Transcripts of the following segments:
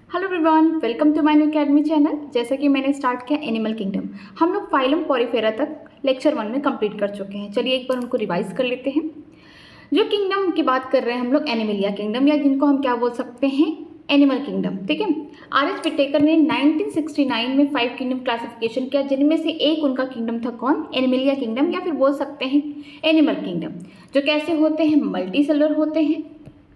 Hello everyone, welcome to my new academy channel. जैसा कि मैंने स्टार्ट किया एनिमल किंगडम, हम लोग फाइलम पॉरीफेरा तक लेक्चर 1 में कंप्लीट कर चुके हैं। चलिए एक बार उनको रिवाइज कर लेते हैं। जो किंगडम की बात कर रहे हैं हम लोग एनिमलिया किंगडम, या जिनको हम क्या बोल सकते हैं, एनिमल किंगडम। ठीक है, आर.एच. विटेकर ने 1969 में 5 किंगडम क्लासिफिकेशन किया, जिनमें से एक उनका किंगडम था कौन, एनिमलिया किंगडम, या फिर बोल सकते हैं एनिमल किंगडम। जो कैसे होते हैं, मल्टी सेलुलर होते हैं।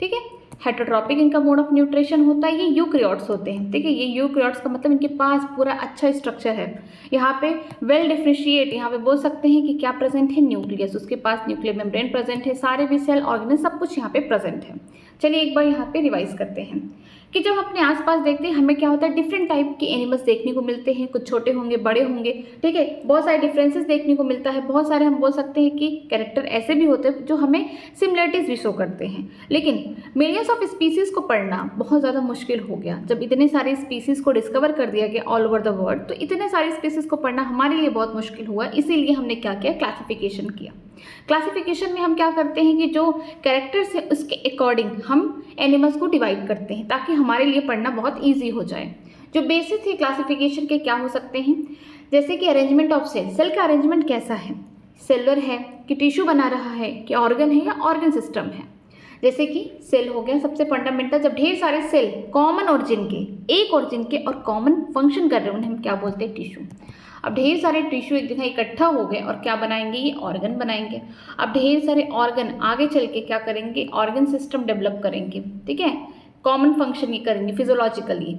ठीक है, हेटरोट्रॉपिक इनका मोड ऑफ न्यूट्रिशन होता है। ये यूक्रियोट्स होते हैं। ठीक है, ये यूक्रियोट्स का मतलब इनके पास पूरा अच्छा स्ट्रक्चर है। यहाँ पे वेल डिफ्रेंशिएट, यहाँ पे बोल सकते हैं कि क्या प्रेजेंट है, न्यूक्लियस, उसके पास न्यूक्लियर मेम्ब्रेन प्रेजेंट है, सारे भी सेल ऑर्गेनल सब कुछ यहाँ पे प्रेजेंट है। चलिए एक बार यहाँ पे रिवाइज करते हैं कि जब अपने आसपास देखते हैं हमें क्या होता है, डिफरेंट टाइप के एनिमल्स देखने को मिलते हैं। कुछ छोटे होंगे, बड़े होंगे। ठीक है, बहुत सारे डिफरेंसेस देखने को मिलता है। बहुत सारे हम बोल सकते हैं कि कैरेक्टर ऐसे भी होते हैं जो हमें सिमिलरिटीज भी शो करते हैं। लेकिन मिलियंस ऑफ स्पीसीज को पढ़ना बहुत ज़्यादा मुश्किल हो गया। जब इतने सारे स्पीसीज को डिस्कवर कर दिया गया ऑल ओवर द वर्ल्ड, तो इतने सारे स्पीसीज को पढ़ना हमारे लिए बहुत मुश्किल हुआ। इसीलिए हमने क्या किया, क्लासिफिकेशन किया। क्लासिफिकेशन में हम क्या करते हैं कि जो कैरेक्टर्स है उसके अकॉर्डिंग हम एनिमल्स को डिवाइड करते हैं, ताकि हमारे लिए पढ़ना बहुत ईजी हो जाए। जो बेसिस है क्लासिफिकेशन के क्या हो सकते हैं, जैसे कि अरेंजमेंट ऑफ सेल। सेल का अरेंजमेंट कैसा है, सेलुलर है कि टिश्यू बना रहा है कि ऑर्गन है या ऑर्गन सिस्टम है। जैसे कि सेल हो गया सबसे फंडामेंटल, जब ढेर सारे सेल कॉमन ओरिजिन के, एक ओरिजिन के और कॉमन फंक्शन कर रहे हैं, उन्हें हम क्या बोलते हैं, टिश्यू। अब ढेर सारे टिश्यू एक जगह इकट्ठा हो गए और क्या बनाएंगे, ये ऑर्गन बनाएंगे। अब ढेर सारे ऑर्गन आगे चल के क्या करेंगे, ऑर्गन सिस्टम डेवलप करेंगे। ठीक है, कॉमन फंक्शन ये करेंगे फिजियोलॉजिकली।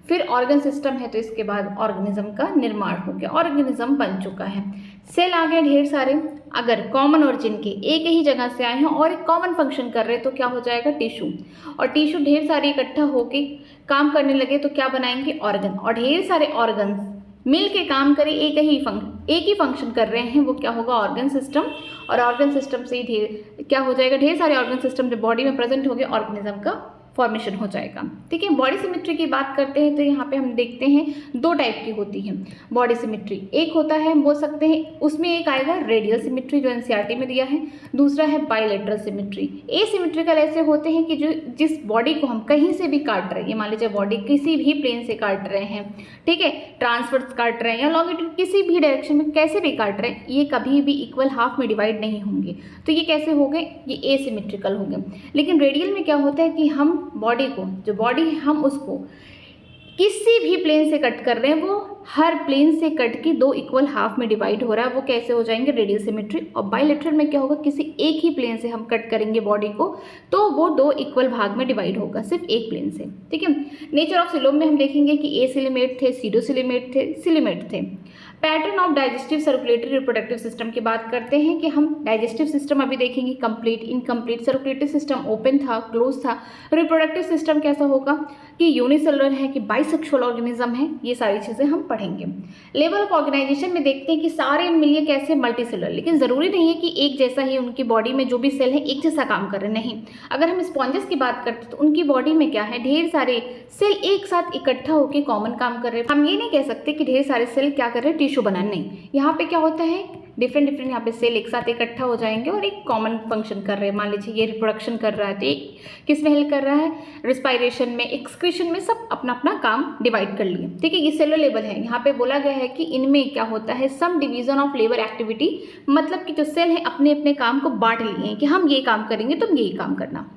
फिर ऑर्गन सिस्टम है तो इसके बाद ऑर्गेनिज्म का निर्माण हो गया, ऑर्गेनिज्म बन चुका है। सेल आ गए ढेर सारे, अगर कॉमन ओरिजिन के एक ही जगह से आए हैं और एक कॉमन फंक्शन कर रहे हैं तो क्या हो जाएगा, टिश्यू। और टिश्यू ढेर सारे इकट्ठा होके काम करने लगे तो क्या बनाएंगे, ऑर्गन। और ढेर सारे ऑर्गन मिल के काम करें, एक ही फंक्शन कर रहे हैं, वो क्या होगा, ऑर्गन सिस्टम। और ऑर्गन सिस्टम से ही क्या हो जाएगा, ढेर सारे ऑर्गन सिस्टम जो बॉडी में प्रेजेंट हो गए, ऑर्गेनिज्म का फॉर्मेशन हो जाएगा। ठीक है, बॉडी सिमेट्री की बात करते हैं तो यहाँ पे हम देखते हैं 2 टाइप की होती है बॉडी सिमेट्री। एक होता है बोल सकते हैं, उसमें एक आएगा रेडियल सिमेट्री जो एनसीईआरटी में दिया है, दूसरा है बायलैटरल सिमेट्री। एसिमेट्रिकल ऐसे होते हैं कि जो जिस बॉडी को हम कहीं से भी काट रहे हैं, ये मान लीजिए बॉडी किसी भी प्लेन से काट रहे हैं, ठीक है, ट्रांसवर्स काट रहे हैं या लॉन्गिट्यूड किसी भी डायरेक्शन में कैसे भी काट रहे हैं, ये कभी भी इक्वल हाफ में डिवाइड नहीं होंगे। तो ये कैसे हो गए, ये एसिमेट्रिकल हो गए। लेकिन रेडियल में क्या होता है कि हम बॉडी को, जो बॉडी है हम उसको किसी भी प्लेन से कट कर रहे हैं, वो हर प्लेन से कट के 2 इक्वल हाफ में डिवाइड हो रहा है, वो कैसे हो जाएंगे, रेडियल सिमेट्री। और बायलैटरल में क्या होगा, किसी एक ही प्लेन से हम कट करेंगे बॉडी को तो वो 2 इक्वल भाग में डिवाइड होगा, सिर्फ एक प्लेन से। ठीक है, नेचर ऑफ सिलोम में हम देखेंगे कि ए सिलिमेट थे, सीडो सिलिमेट थे, सिलिमेट थे। Pattern of digestive circulatory reproductive system की बात करते हैं कि हम डाइजेस्टिव सिस्टम अभी देखेंगे, complete, incomplete, circulatory system open था, क्लोज था। रिप्रोडक्टिव सिस्टम कैसा होगा कि यूनिसेलुलर है कि बाइसेक्सुअल ऑर्गेनिज्म है, ये सारी चीज़ें हम पढ़ेंगे। लेवल ऑफ ऑर्गेनाइजेशन में देखते हैं कि सारे मिलिए कैसे, मल्टी सेलुलर। लेकिन ज़रूरी नहीं है कि एक जैसा ही उनकी बॉडी में जो भी सेल है एक जैसा काम कर रहे, नहीं। अगर हम स्पॉन्जेस की बात करते हैं तो उनकी बॉडी में क्या है, ढेर सारे सेल एक साथ इकट्ठा होकर कॉमन काम कर रहे हैं। हम ये नहीं कह सकते कि ढेर सारे सेल क्या कर रहे हैं, टिश्यू बनाने, नहीं। यहाँ पे क्या होता है, डिफरेंट यहाँ पे सेल एक साथ इकट्ठा हो जाएंगे और एक कॉमन फंक्शन कर रहे हैं। मान लीजिए ये रिप्रोडक्शन कर रहा है तो एक किस में हेल्प कर रहा है, रिस्पायरेशन में, एक्सक्रीशन में, सब अपना अपना काम डिवाइड कर लिए। ठीक है, ये सेलुलर लेवल है। यहाँ पे बोला गया है कि इनमें क्या होता है, सम डिवीजन ऑफ लेबर एक्टिविटी, मतलब कि जो सेल है अपने अपने काम को बांट लिए हैं कि हम ये काम करेंगे तुम यही काम करना।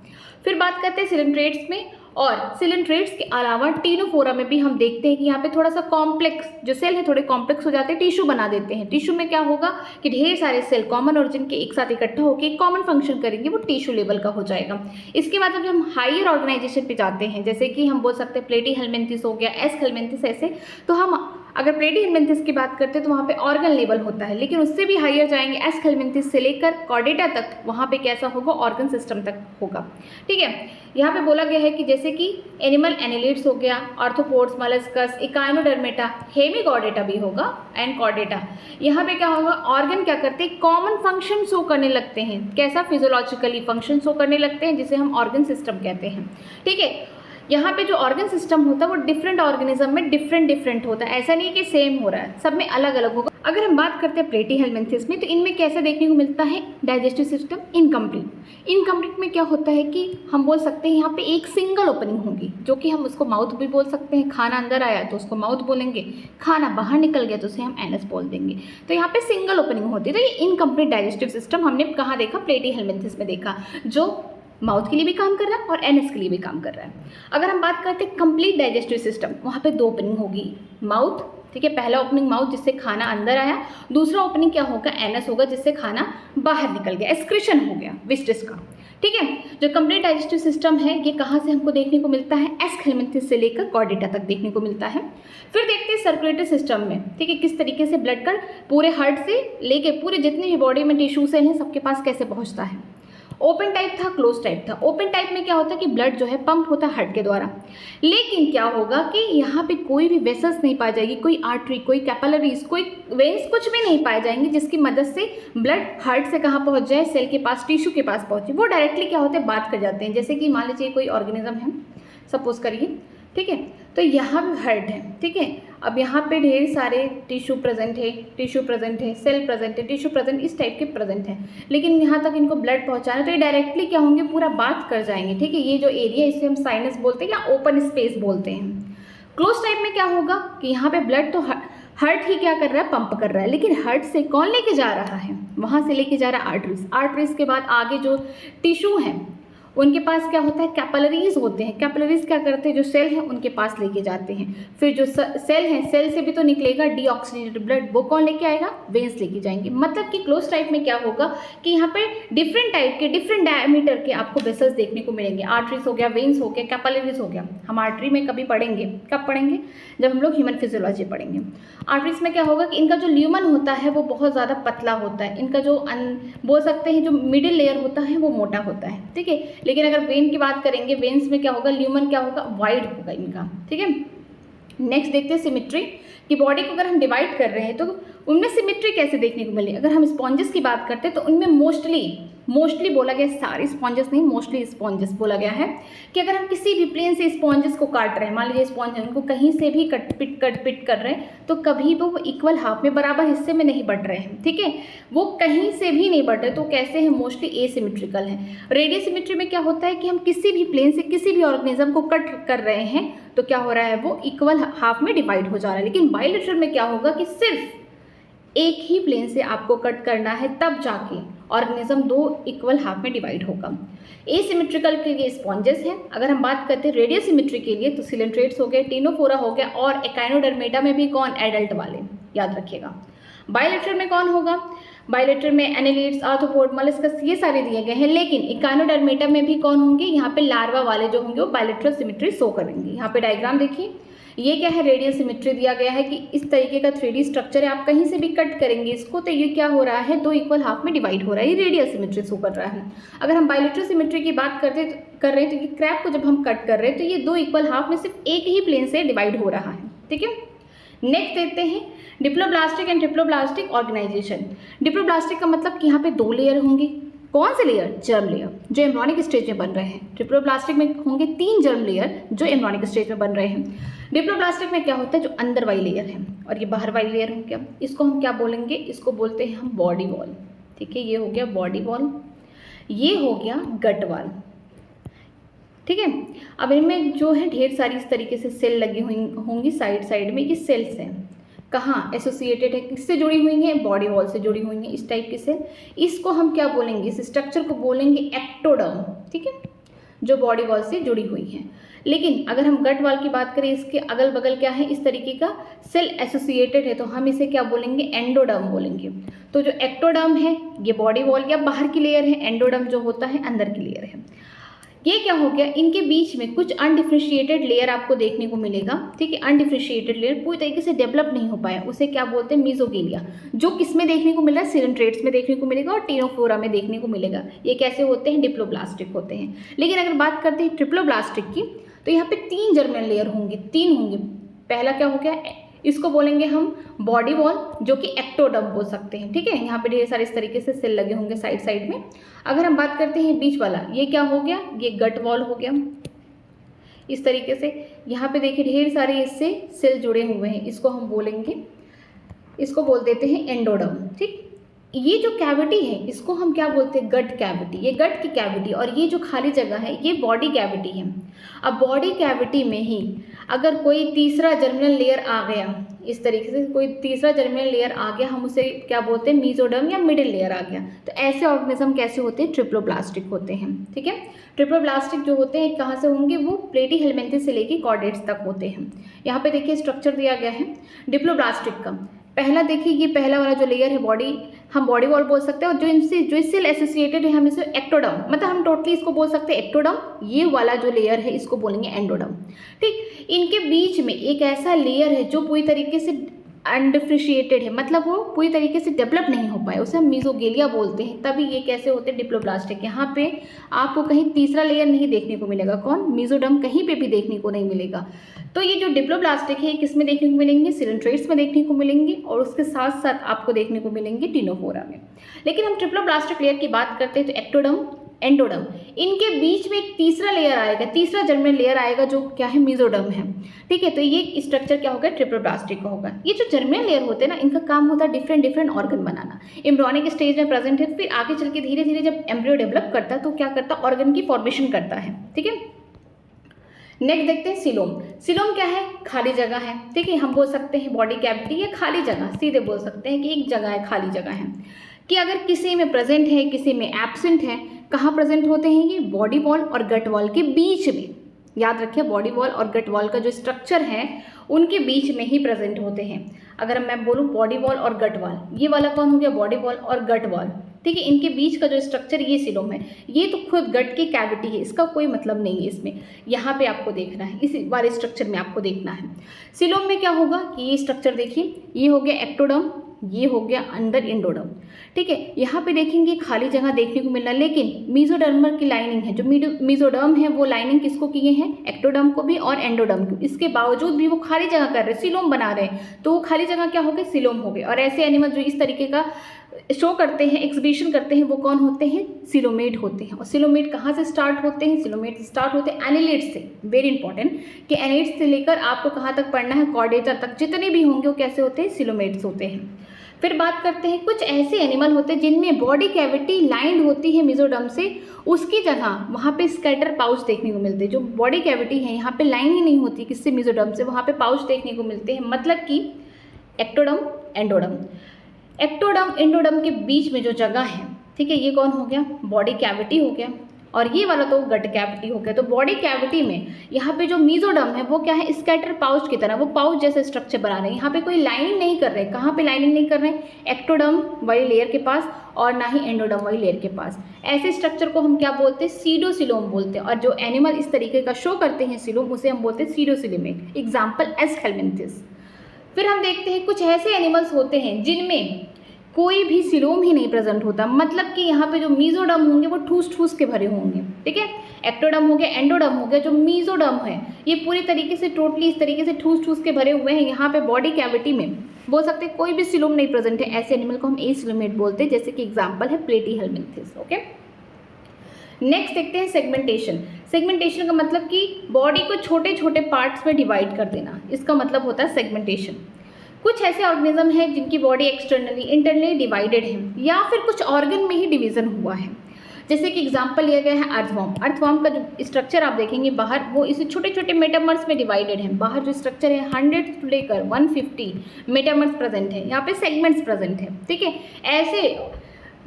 फिर बात करते हैं सिलेंट्रेट्स में, और सिलेंट्रेट्स के अलावा टीनोफोरा में भी हम देखते हैं कि यहाँ पे थोड़ा सा कॉम्प्लेक्स जो सेल है थोड़े कॉम्प्लेक्स हो जाते हैं, टिश्यू बना देते हैं। टिश्यू में क्या होगा कि ढेर सारे सेल कॉमन ओरिजिन के एक साथ इकट्ठा होकर कॉमन फंक्शन करेंगे, वो टिश्यू लेवल का हो जाएगा। इसके बाद जब हम हायर ऑर्गेनाइजेशन पे जाते हैं, जैसे कि हम बोल सकते हैं प्लेटीहेल्मिन्थिस हो गया, एस हेल्मिन्थिस, ऐसे तो हम अगर प्लेटीहेल्मिन्थिस की बात करते हैं तो वहाँ पे ऑर्गन लेवल होता है। लेकिन उससे भी हायर जाएंगे, एस हेल्मिन्थिस से लेकर कॉर्डेटा तक, वहाँ पे कैसा होगा, ऑर्गन सिस्टम तक होगा। ठीक है, यहाँ पे बोला गया है कि जैसे कि एनिमल एनिलिड्स हो गया, आर्थ्रोपोड्स, मोलस्कस, इकाइनोडर्मेटा, हेमिकॉर्डेटा भी होगा एंड कॉर्डेटा। यहाँ पे क्या होगा, ऑर्गन क्या करते हैं, कॉमन फंक्शन शो करने लगते हैं। कैसा, फिजियोलॉजिकली फंक्शन शो करने लगते हैं, जिसे हम ऑर्गन सिस्टम कहते हैं। ठीक है, यहाँ पे जो ऑर्गन सिस्टम होता है वो डिफरेंट ऑर्गेनिज्म में डिफरेंट होता है, ऐसा नहीं है कि सेम हो रहा है, सब में अलग अलग होगा। अगर हम बात करते हैं प्लेटीहेल्मिन्थेस में, तो इनमें कैसे देखने को मिलता है डाइजेस्टिव सिस्टम इनकम्प्लीट में क्या होता है कि हम बोल सकते हैं यहाँ पे एक सिंगल ओपनिंग होगी, जो कि हम उसको माउथ भी बोल सकते हैं। खाना अंदर आया तो उसको माउथ बोलेंगे, खाना बाहर निकल गया तो उसे हम एनस बोल देंगे। तो यहाँ पे सिंगल ओपनिंग होती है। तो ये इनकम्प्लीट डाइजेस्टिव सिस्टम हमने कहाँ देखा, प्लेटीहेल्मिन्थेस में देखा, जो माउथ के लिए भी काम कर रहा है और एनएस के लिए भी काम कर रहा है। अगर हम बात करते हैं कंप्लीट डाइजेस्टिव सिस्टम, वहाँ पे 2 ओपनिंग होगी, माउथ, ठीक है, पहला ओपनिंग माउथ जिससे खाना अंदर आया, दूसरा ओपनिंग क्या होगा, एनएस होगा जिससे खाना बाहर निकल गया, एक्सक्रीशन हो गया विस्टिस का। ठीक है, जो कंप्लीट डाइजेस्टिव सिस्टम है ये कहाँ से हमको देखने को मिलता है, एस्केल्मेंथिस से लेकर कॉर्डेटा तक देखने को मिलता है। फिर देखते हैं सर्कुलेटरी सिस्टम में, ठीक है, किस तरीके से ब्लड का पूरे हार्ट से लेके पूरे जितने भी बॉडी में टिश्यू सेल हैं सबके पास कैसे पहुँचता है। ओपन टाइप था, क्लोज टाइप था। ओपन टाइप में क्या होता है कि ब्लड जो है पंप होता है हार्ट के द्वारा, लेकिन क्या होगा कि यहाँ पे कोई भी वेसल्स नहीं पाई जाएगी, कोई आर्टरी, कोई कैपिलरीज, कोई वेन्स, कुछ भी नहीं पाए जाएंगे जिसकी मदद से ब्लड हार्ट से कहाँ पहुँच जाए, सेल के पास, टिश्यू के पास पहुँचे। वो डायरेक्टली क्या होते हैं, बात कर जाते हैं। जैसे कि मान लीजिए कोई ऑर्गेनिज्म है, सपोज करिए, ठीक है, तो यहाँ पे हार्ट है, ठीक है, अब यहाँ पे ढेर सारे टिश्यू प्रेजेंट है, सेल प्रेजेंट है, टिश्यू प्रेजेंट, इस टाइप के प्रेजेंट है, लेकिन यहाँ तक इनको ब्लड पहुँचाना तो ये डायरेक्टली क्या होंगे, पूरा बात कर जाएंगे। ठीक है, ये जो एरिया इसे हम साइनस बोलते हैं या ओपन स्पेस बोलते हैं। क्लोज टाइप में क्या होगा कि यहाँ पे ब्लड तो हार्ट ही क्या कर रहा है, पंप कर रहा है, लेकिन हार्ट से कौन लेके जा रहा है, वहाँ से लेके जा रहा है आर्टरीज। आर्टरीज के बाद आगे जो टिश्यू हैं उनके पास क्या होता है, कैपिलरीज होते हैं। कैपिलरीज क्या करते हैं, जो सेल हैं उनके पास लेके जाते हैं। फिर जो सेल हैं, सेल से भी तो निकलेगा डीऑक्सीजनेटेड ब्लड, वो कौन लेके आएगा, वेन्स लेके जाएंगे। मतलब कि क्लोज टाइप में क्या होगा कि यहाँ पे डिफरेंट टाइप के, डिफरेंट डायमीटर के आपको वेसल्स देखने को मिलेंगे। आर्टरीज हो गया, वेन्स हो गया, कैपिलरीज हो गया। हम आर्टरी में कभी पढ़ेंगे, कब पढ़ेंगे, जब हम लोग ह्यूमन फिजियोलॉजी पढ़ेंगे। आर्टरीज में क्या होगा कि इनका जो ल्यूमन होता है वो बहुत ज़्यादा पतला होता है, इनका जो बोल सकते हैं जो मिडिल लेयर होता है वो मोटा होता है। ठीक है, लेकिन अगर वेन की बात करेंगे, वेन्स में क्या होगा, ल्यूमन क्या होगा, वाइड होगा इनका। ठीक है, नेक्स्ट देखते हैं सिमेट्री कि बॉडी को अगर हम डिवाइड कर रहे हैं तो उनमें सिमेट्री कैसे देखने को मिली। अगर हम स्पॉन्जेस की बात करते हैं तो उनमें मोस्टली बोला गया, सारी स्पॉन्जेस नहीं, मोस्टली स्पॉन्जेस बोला गया है कि अगर हम किसी भी प्लेन से स्पॉन्जेस को काट रहे हैं, मान लीजिए स्पॉन्ज है, उनको कहीं से भी कट पिट कर रहे हैं तो कभी भी वो इक्वल हाफ में, बराबर हिस्से में नहीं बढ़ रहे हैं। ठीक है, वो कहीं से भी नहीं बढ़ रहे, तो कैसे हैं, मोस्टली एसिमेट्रिकल हैं। रेडियल सिमेट्री में क्या होता है कि हम किसी भी प्लेन से किसी भी ऑर्गेनिज्म को कट कर रहे हैं तो क्या हो रहा है, वो इक्वल हाफ में डिवाइड हो जा रहा है। लेकिन बायलैटरल में क्या होगा कि सिर्फ एक ही प्लेन से आपको कट करना है, तब जाके ऑर्गेनिज्म 2 इक्वल हाफ में डिवाइड होगा। एसिमेट्रिकल के लिए स्पॉन्जेस हैं। अगर हम बात करते हैं रेडियल सिमेट्री के लिए तो सिलेंट्रेट्स हो गए, टिनोफोरा हो गया, और एकाइनोडर्मेटा में भी कौन, एडल्ट वाले, याद रखिएगा। बायलैटरल में कौन होगा, बायलैटरल में एनालिड्स, आर्थ्रोपोड, मोलस्कस, ये सारे दिए गए हैं। लेकिन एकाइनोडर्मेटा में भी कौन होंगे, यहाँ पे लार्वा वाले जो होंगे वो बायलैटरल सिमेट्री शो करेंगे। यहाँ पे डायग्राम देखिए, ये क्या है, रेडियल सिमेट्री दिया गया है कि इस तरीके का 3D स्ट्रक्चर है, आप कहीं से भी कट करेंगे इसको तो ये क्या हो रहा है, 2 इक्वल हाफ में डिवाइड हो रहा है, ये रेडियल सिमेट्री शो कर रहा है। अगर हम बायलैटरल सिमेट्री की बात कर रहे हैं तो ये क्रैब को जब हम कट कर रहे हैं तो ये 2 इक्वल हाफ में सिर्फ एक ही प्लेन से डिवाइड हो रहा है। ठीक है, नेक्स्ट देखते हैं diploblastic and triploblastic organisation. Diploblastic का मतलब कि यहाँ पे 2 लेयर होंगे। कौन से लेयर, जर्म लेयर जो एम्ब्रियोनिक स्टेज में बन रहे हैं। ट्रिप्लोब्लास्टिक में होंगे 3 जर्म लेयर जो एम्ब्रियोनिक स्टेज में बन रहे हैं। डिप्लोब्लास्टिक में क्या होता है, जो अंदर वाली लेयर है और ये बाहर वाली लेयर हो गया, इसको हम क्या बोलेंगे, इसको बोलते हैं हम बॉडी वॉल। ठीक है, ये हो गया बॉडी वॉल, ये हो गया गट वॉल। ठीक है, अब इनमें जो है ढेर सारी इस तरीके से सेल लगी हुई होंगी साइड में, ये सेल्स हैं, कहाँ एसोसिएटेड है, किससे जुड़ी हुई हैं, बॉडी वॉल से जुड़ी हुई हैं, इस टाइप की सेल। इसको हम क्या बोलेंगे, इस स्ट्रक्चर को बोलेंगे एक्टोडर्म। ठीक है, जो बॉडी वॉल से जुड़ी हुई हैं। लेकिन अगर हम गट वॉल की बात करें, इसके अगल बगल क्या है, इस तरीके का सेल एसोसिएटेड है, तो हम इसे क्या बोलेंगे, एंडोडर्म बोलेंगे। तो जो एक्टोडर्म है ये बॉडी वॉल या बाहर की लेयर है, एंडोडर्म जो होता है अंदर की लेयर है। ये क्या हो गया, इनके बीच में कुछ अनडिफरेंशिएटेड लेयर आपको देखने को मिलेगा। ठीक है, अनडिफरेंशिएटेड लेयर पूरी तरीके से डेवलप नहीं हो पाया, उसे क्या बोलते हैं, मीजोगेलिया, जो किस में देखने को मिल रहा है, सिलेंट्रेट्स में देखने को मिलेगा और टिनोफोरा में देखने को मिलेगा। ये कैसे होते हैं, डिप्लोब्लास्टिक होते हैं। लेकिन अगर बात करते हैं ट्रिप्लोब्लास्टिक की तो यहाँ पे 3 जर्मिनल लेयर होंगे, 3 होंगे। पहला क्या हो गया, इसको बोलेंगे हम बॉडी वॉल, जो कि एक्टोडर्म बोल सकते हैं। ठीक है, यहाँ पे ढेर सारे इस तरीके से सेल लगे होंगे साइड में। अगर हम बात करते हैं बीच वाला, ये क्या हो गया, ये गट वॉल हो गया। इस तरीके से। यहाँ पे देखिए ढेर सारे इससे सेल जुड़े हुए हैं, इसको हम बोलेंगे, इसको बोल देते हैं एंडोडर्म। ठीक, ये जो कैविटी है इसको हम क्या बोलते हैं, गट कैविटी। ये गट की कैविटी और ये जो खाली जगह है ये बॉडी कैविटी है। अब बॉडी कैविटी में ही अगर कोई तीसरा जर्मिनल लेयर आ गया, इस तरीके से कोई तीसरा जर्मिनल लेयर आ गया, हम उसे क्या बोलते हैं, मीजोडर्म या मिडिल लेयर आ गया। तो ऐसे ऑर्गेनिज्म कैसे होते हैं, ट्रिप्लोब्लास्टिक होते हैं। ठीक है, ट्रिप्लोब्लास्टिक जो होते हैं कहाँ से होंगे, वो प्लेटी हेलमिंथेस से लेके कॉर्डेट्स तक होते हैं। यहाँ पे देखिए स्ट्रक्चर दिया गया है डिप्लोब्लास्टिक का। पहला देखिए, ये पहला वाला जो लेयर है बॉडी, हम बॉडी वॉल बोल सकते हैं, और जो इससे एसोसिएटेड है हम इसे एक्टोडर्म, मतलब हम टोटली इसको बोल सकते हैं एक्टोडर्म। ये वाला जो लेयर है इसको बोलेंगे एंडोडर्म। ठीक, इनके बीच में एक ऐसा लेयर है जो पूरी तरीके से अनडिफरेंशिएटेड है, मतलब वो पूरी तरीके से डेवलप नहीं हो पाए, उसे हम मीजोगेलिया बोलते हैं। तभी ये कैसे होते हैं, डिप्लोब्लास्टिक। यहाँ पे आपको कहीं तीसरा लेयर नहीं देखने को मिलेगा, कौन, मीजोडर्म, कहीं पे भी देखने को नहीं मिलेगा। तो ये जो डिप्लोब्लास्टिक है किस में देखने को मिलेंगे, सिलेंट्रेट्स में देखने को मिलेंगे, और उसके साथ साथ आपको देखने को मिलेंगे टिनोफोरा में। लेकिन हम ट्रिप्लोब्लास्टिक लेयर की बात करते हैं तो एक्टोडर्म, एंडोडर्म, इनके बीच में एक तीसरा लेयर आएगा, तीसरा जर्मिनल लेयर आएगा जो क्या है, मीजोडर्म है। ठीक है, तो ये स्ट्रक्चर क्या होगा, ट्रिप्लोब्लास्टिक का होगा। ये जो जर्मिनल लेयर होते हैं ना, इनका काम होता है डिफरेंट ऑर्गन बनाना। एम्ब्रियोनिक स्टेज में प्रेजेंट है, फिर आगे चल के धीरे धीरे जब एम्ब्रियो डेवलप करता है तो क्या करता है, ऑर्गन की फॉर्मेशन करता है। ठीक है, नेक्स्ट देखते हैं सिलोम। सिलोम क्या है, खाली जगह है। ठीक है, हम बोल सकते हैं बॉडी कैविटी या खाली जगह, सीधे बोल सकते हैं कि एक जगह है, खाली जगह है, कि अगर किसी में प्रेजेंट है किसी में एब्सेंट है। कहाँ प्रेजेंट होते हैं ये, बॉडी वॉल और गट वॉल के बीच में। याद रखिए, बॉडी वॉल और गट वॉल का जो स्ट्रक्चर है उनके बीच में ही प्रेजेंट होते हैं। अगर मैं बोलूँ बॉडी वॉल और गट वॉल, ये वाला कौन हो गया, बॉडी वॉल और गट वॉल। ठीक है, इनके बीच का जो स्ट्रक्चर ये सिलोम है, ये तो खुद गट की कैविटी है, इसका कोई मतलब नहीं है इसमें। यहाँ पे आपको देखना है, इस वाले स्ट्रक्चर में आपको देखना है। सिलोम में क्या होगा कि ये स्ट्रक्चर देखिए, ये हो गया एक्टोडर्म, ये हो गया अंदर एंडोडर्म। ठीक है, यहाँ पे देखेंगे खाली जगह देखने को मिलना, लेकिन मीजोडर्मर की लाइनिंग है, जो मीजोडर्म है वो लाइनिंग किसको किए हैं, एक्टोडर्म को भी और एंडोडर्म को। इसके बावजूद भी वो खाली जगह कर रहे हैं, सिलोम बना रहे हैं, तो वो खाली जगह क्या हो गए, सिलोम हो गए। और ऐसे एनिमल जो इस तरीके का शो करते हैं, एग्जिबिशन करते हैं, वो कौन होते हैं, सिलोमेट होते हैं। और सिलोमेट कहाँ से स्टार्ट होते हैं, सिलोमेट स्टार्ट होते हैं एनिलिड्स से। वेरी इंपॉर्टेंट कि एनिलिड्स से लेकर आपको कहाँ तक पढ़ना है, कॉर्डेटा तक, जितने भी होंगे वो कैसे होते हैं, सिलोमेट्स होते हैं। फिर बात करते हैं कुछ ऐसे एनिमल होते हैं जिनमें बॉडी कैविटी लाइंड होती है मीजोडर्म से, उसकी जगह वहाँ पे स्कैटर पाउच देखने को मिलते हैं। जो बॉडी कैविटी है यहाँ पे लाइन ही नहीं होती किससे, मीजोडर्म से, वहाँ पे पाउच देखने को मिलते हैं। मतलब कि एक्टोडर्म, एंडोडर्म, एक्टोडर्म एंडोडर्म के बीच में जो जगह है, ठीक है, ये कौन हो गया, बॉडी कैविटी हो गया, और ये वाला तो गट कैविटी हो गया। तो बॉडी कैविटी में यहाँ पे जो मीजोडर्म है वो क्या है, स्कैटर पाउच की तरह, वो पाउच जैसे स्ट्रक्चर बना रहे हैं। यहाँ पे कोई लाइनिंग नहीं कर रहे, कहाँ पे लाइनिंग नहीं कर रहे हैं, एक्टोडर्म वाली लेयर के पास, और ना ही एंडोडर्म वाली लेयर के पास। ऐसे स्ट्रक्चर को हम क्या बोलते हैं, सीडोसिलोम बोलते हैं। और जो एनिमल इस तरीके का शो करते हैं सिलोम, उसे हम बोलते हैं सीडोसिलोमेट। Example S हेलमिंथेस। फिर हम देखते हैं कुछ ऐसे एनिमल्स होते हैं जिनमें कोई भी सिलोम ही नहीं प्रेजेंट होता, मतलब कि यहाँ पे जो मीजोडर्म होंगे वो ठूस ठूस के भरे होंगे। ठीक है, एक्टोडर्म हो गया, एंडोडर्म हो गया, जो मीजोडर्म है ये पूरी तरीके से टोटली इस तरीके से ठूस ठूस के भरे हुए हैं। यहाँ पे बॉडी कैविटी में बोल सकते हैं कोई भी सिलोम नहीं प्रेजेंट है, ऐसे एनिमल को हम एसिलोमेट बोलते हैं, जैसे कि एग्जाम्पल है प्लेटी हेलमिंथेस। ओके, नेक्स्ट देखते हैं सेगमेंटेशन। सेगमेंटेशन का मतलब कि बॉडी को छोटे छोटे पार्ट्स में डिवाइड कर देना, इसका मतलब होता है सेगमेंटेशन। कुछ ऐसे ऑर्गेनिज्म हैं जिनकी बॉडी एक्सटर्नली इंटरनली डिवाइडेड है, या फिर कुछ ऑर्गन में ही डिवीजन हुआ है। जैसे कि एग्जांपल लिया गया है अर्थवर्म। अर्थवर्म का जो स्ट्रक्चर आप देखेंगे बाहर, वो इसे छोटे छोटे मेटामर्स में डिवाइडेड है। बाहर जो स्ट्रक्चर है 100 से लेकर 150 मेटामर्स प्रेजेंट है, यहाँ पे सेगमेंट्स प्रेजेंट है। ठीक है, ऐसे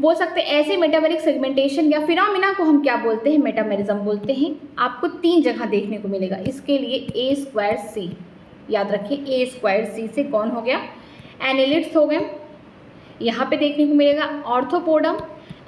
बोल सकते हैं, ऐसे मेटामेरिक सेगमेंटेशन या फिनोमिना को हम क्या बोलते हैं, मेटामेरिज्म बोलते हैं। आपको 3 जगह देखने को मिलेगा इसके लिए, A²C, याद रखिए A²C से कौन हो गया, एनिलिड्स हो गए। यहाँ पे देखने को मिलेगा ऑर्थोपोडम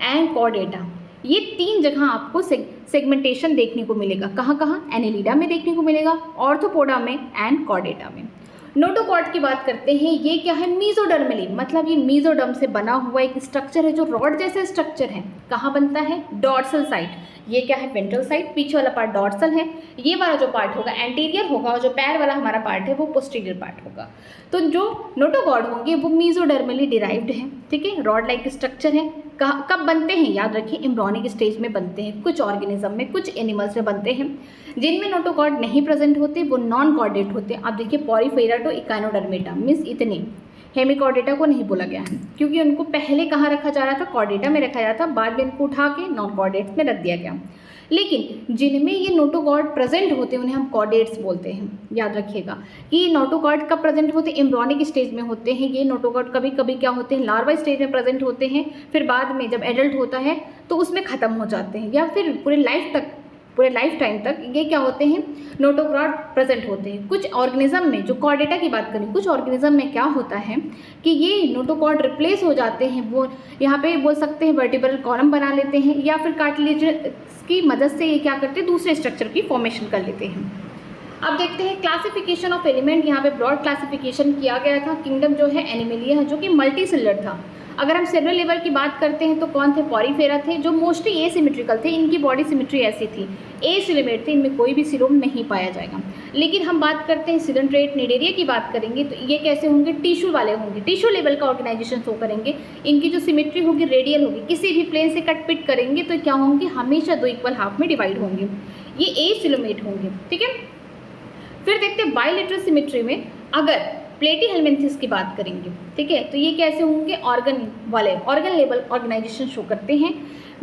एंड कॉर्डेटा। ये 3 जगह आपको सेगमेंटेशन देखने को मिलेगा। कहाँ कहाँ, एनिलिडा में देखने को मिलेगा, ऑर्थोपोडा में एंड कॉर्डेटा में। नोटोकॉर्ड की बात करते हैं, ये क्या है, मीजोडर्मली, मतलब ये मीजोडर्म से बना हुआ एक स्ट्रक्चर है जो रॉड जैसे स्ट्रक्चर है। कहाँ बनता है, डॉर्सल साइड। ये क्या है, वेंट्रल साइड, पीछे वाला पार्ट डॉर्सल है, ये वाला जो पार्ट होगा एंटीरियर होगा, और जो पैर वाला हमारा पार्ट है वो पोस्टीरियर पार्ट होगा। तो जो नोटोकॉर्ड होंगे वो मीजोडर्मली डिराइव्ड हैं। ठीक है, रॉड लाइक स्ट्रक्चर है। कब बनते हैं, याद रखिए एम्ब्रियोनिक स्टेज में बनते हैं, कुछ ऑर्गेनिज्म में, कुछ एनिमल्स में बनते हैं। जिनमें नोटोकॉर्ड नहीं प्रेजेंट होते वो नॉन कॉर्डेट होते हैं। अब देखिए पॉरीफेरा टू इकाइनोडर्मेटा मीन्स इतने, हेमिकॉर्डेटा को नहीं बोला गया है क्योंकि उनको पहले कहाँ रखा जा रहा था, कॉर्डेटा में रखा जाता था, बाद में इनको उठा के नॉन कॉर्डेट्स में रख दिया गया। लेकिन जिनमें ये नोटोकॉर्ड प्रेजेंट होते हैं उन्हें हम कॉर्डेट्स बोलते हैं। याद रखिएगा कि ये नोटोकॉर्ड कब प्रेजेंट होते हैं, एम्ब्रॉनिक स्टेज में होते हैं। ये नोटोकॉर्ड कभी कभी क्या होते हैं, लार्वा स्टेज में प्रेजेंट होते हैं, फिर बाद में जब एडल्ट होता है तो उसमें ख़त्म हो जाते हैं, या फिर पूरे लाइफ टाइम तक ये क्या होते हैं, नोटोकॉर्ड प्रेजेंट होते हैं। कुछ ऑर्गेनिज्म में, जो कॉर्डेटा की बात करें, कुछ ऑर्गेनिज्म में क्या होता है कि ये नोटोकॉर्ड रिप्लेस हो जाते हैं, वो यहाँ पे बोल सकते हैं वर्टिब्रल कॉलम बना लेते हैं, या फिर कार्टिलेज की मदद से ये क्या करते हैं, दूसरे स्ट्रक्चर की फॉर्मेशन कर लेते हैं। अब देखते हैं क्लासिफिकेशन ऑफ एलिमेंट। यहाँ पे ब्रॉड क्लासिफिकेशन किया गया था। किंगडम जो है एनिमलिया है, जो कि मल्टी सेलुलर था। अगर हम सेलुलर लेवल की बात करते हैं तो कौन थे, पॉरीफेरा थे, जो मोस्टली एसिमेट्रिकल थे, इनकी बॉडी सिमेट्री ऐसी थी, एसिलोमेट थे, इनमें कोई भी सीलोम नहीं पाया जाएगा। लेकिन हम बात करते हैं सिलेंट्रेट निडेरिया की बात करेंगे तो ये कैसे होंगे, टिश्यू वाले होंगे, टिश्यू लेवल का ऑर्गेनाइजेशन शो करेंगे। इनकी जो सिमेट्री होगी रेडियल होगी, किसी भी प्लेन से कट पिट करेंगे तो क्या होंगे, हमेशा दो इक्वल हाफ में डिवाइड होंगे, ये एसिलोमेट होंगे। ठीक है, फिर देखते हैं बाइलेटरल सिमेट्री में अगर प्लेटीहेलमिन्थेस की बात करेंगे, ठीक है, तो ये कैसे होंगे, ऑर्गन वाले, ऑर्गन लेवल ऑर्गेनाइजेशन शो करते हैं।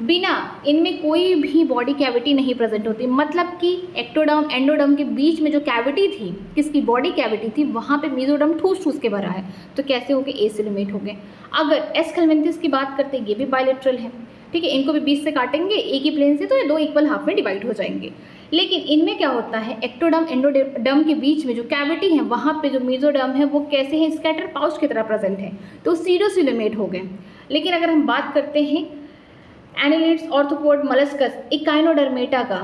बिना इनमें कोई भी बॉडी कैविटी नहीं प्रेजेंट होती, मतलब कि एक्टोडर्म एंडोडर्म के बीच में जो कैविटी थी, किसकी बॉडी कैविटी थी, वहाँ पे मेसोडर्म ठूस ठूस के भरा है, तो कैसे हो गए, एसिलोमेट हो गए। अगर एस्केलमिन्थेस की बात करते हैं, ये भी बाइलेटरल है, ठीक है, इनको भी बीच से काटेंगे एक ही प्लेन से तो ये दो इक्वल हाफ में डिवाइड हो जाएंगे। लेकिन इनमें क्या होता है, एक्टोडर्म एंडोडर्म के बीच में जो कैविटी है वहाँ पे जो मेसोडर्म है वो कैसे है, स्कैटर पाउच की तरह प्रेजेंट है, तो सीडोसिलोमेट हो गए। लेकिन अगर हम बात करते हैं एनिलिड्स, ऑर्थ्रोपोड, मोलस्कस, इकाइनोडर्मेटा का,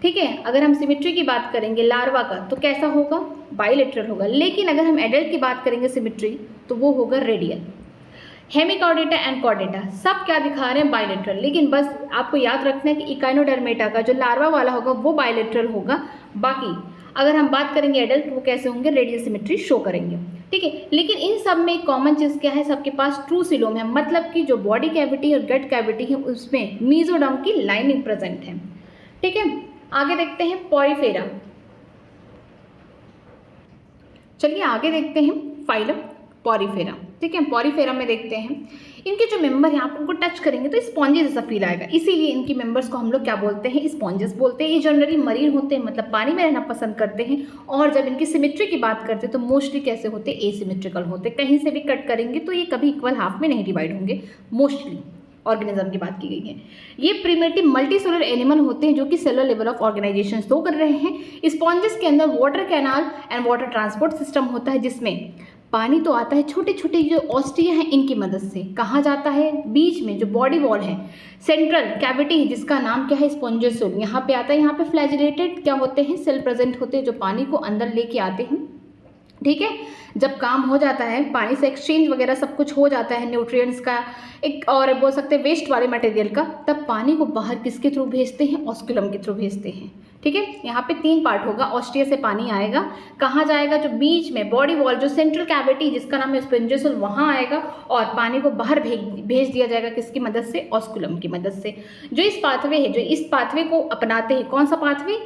ठीक है, अगर हम सिमेट्री की बात करेंगे लार्वा का तो कैसा होगा, बाइलेटरल होगा। लेकिन अगर हम एडल्ट की बात करेंगे सिमेट्री तो वो होगा रेडियल। हेमिकॉर्डेटा एंड कॉर्डेटा सब क्या दिखा रहे हैं, बाइलेटरल। लेकिन बस आपको याद रखना है कि इकाइनोडर्मेटा का जो लार्वा वाला होगा वो बाइलेटरल होगा। बाकी अगर हम बात करेंगे एडल्ट, वो कैसे होंगे, रेडियल सिमेट्री शो करेंगे। ठीक है, लेकिन इन सब में एक कॉमन चीज़ क्या है, सबके पास ट्रू सिलोम है, मतलब कि जो बॉडी कैविटी और गट कैविटी है उसमें मेसोडर्म की लाइनिंग प्रेजेंट है। ठीक है, आगे देखते हैं पॉरीफेरा। चलिए आगे देखते हैं फाइलम पॉरीफेरा। ठीक है, पॉरीफेरा में देखते हैं इनके जो मेंबर हैं, आप उनको टच करेंगे तो स्पॉन्जेस जैसा फील आएगा, इसीलिए इनकी मेंबर्स को हम लोग क्या बोलते हैं, स्पॉन्जेस बोलते हैं। ये जनरली मरीन होते हैं, मतलब पानी में रहना पसंद करते हैं। और जब इनकी सिमेट्री की बात करते हैं तो मोस्टली कैसे होते हैं, एसिमेट्रिकल होते हैं। कहीं से भी कट करेंगे तो ये कभी इक्वल हाफ में नहीं डिवाइड होंगे। मोस्टली ऑर्गेनिज्म की बात की गई है। ये प्रिमिटिव मल्टीसेलुलर एनिमल होते हैं जो कि cellular level of organisation show कर रहे हैं। स्पॉन्जेस के अंदर water canal and water transport system होता है, जिसमें पानी तो आता है छोटे छोटे जो ऑस्टिया हैं इनकी मदद से। कहाँ जाता है, बीच में जो बॉडी वॉल है, सेंट्रल कैविटी है जिसका नाम क्या है, स्पॉन्जियोल, यहाँ पे आता है। यहाँ पे फ्लैजिलेटेड क्या होते हैं, सेल प्रेजेंट होते हैं जो पानी को अंदर लेके आते हैं। ठीक है, जब काम हो जाता है, पानी से एक्सचेंज वगैरह सब कुछ हो जाता है, न्यूट्रिएंट्स का एक और बोल सकते हैं वेस्ट वाले मटेरियल का, तब पानी को बाहर किसके थ्रू भेजते हैं, ऑस्कुलम के थ्रू भेजते हैं। ठीक है, यहाँ पे 3 पार्ट होगा। ऑस्टिया से पानी आएगा, कहाँ जाएगा, जो बीच में बॉडी वॉल, जो सेंट्रल कैविटी जिसका नाम है स्पॉन्जियोल, वहाँ आएगा और पानी को बाहर भेज दिया जाएगा किसकी मदद से, ऑस्कुलम की मदद से। जो इस पाथवे है, जो इस पाथवे को अपनाते हैं, कौन सा पाथवे,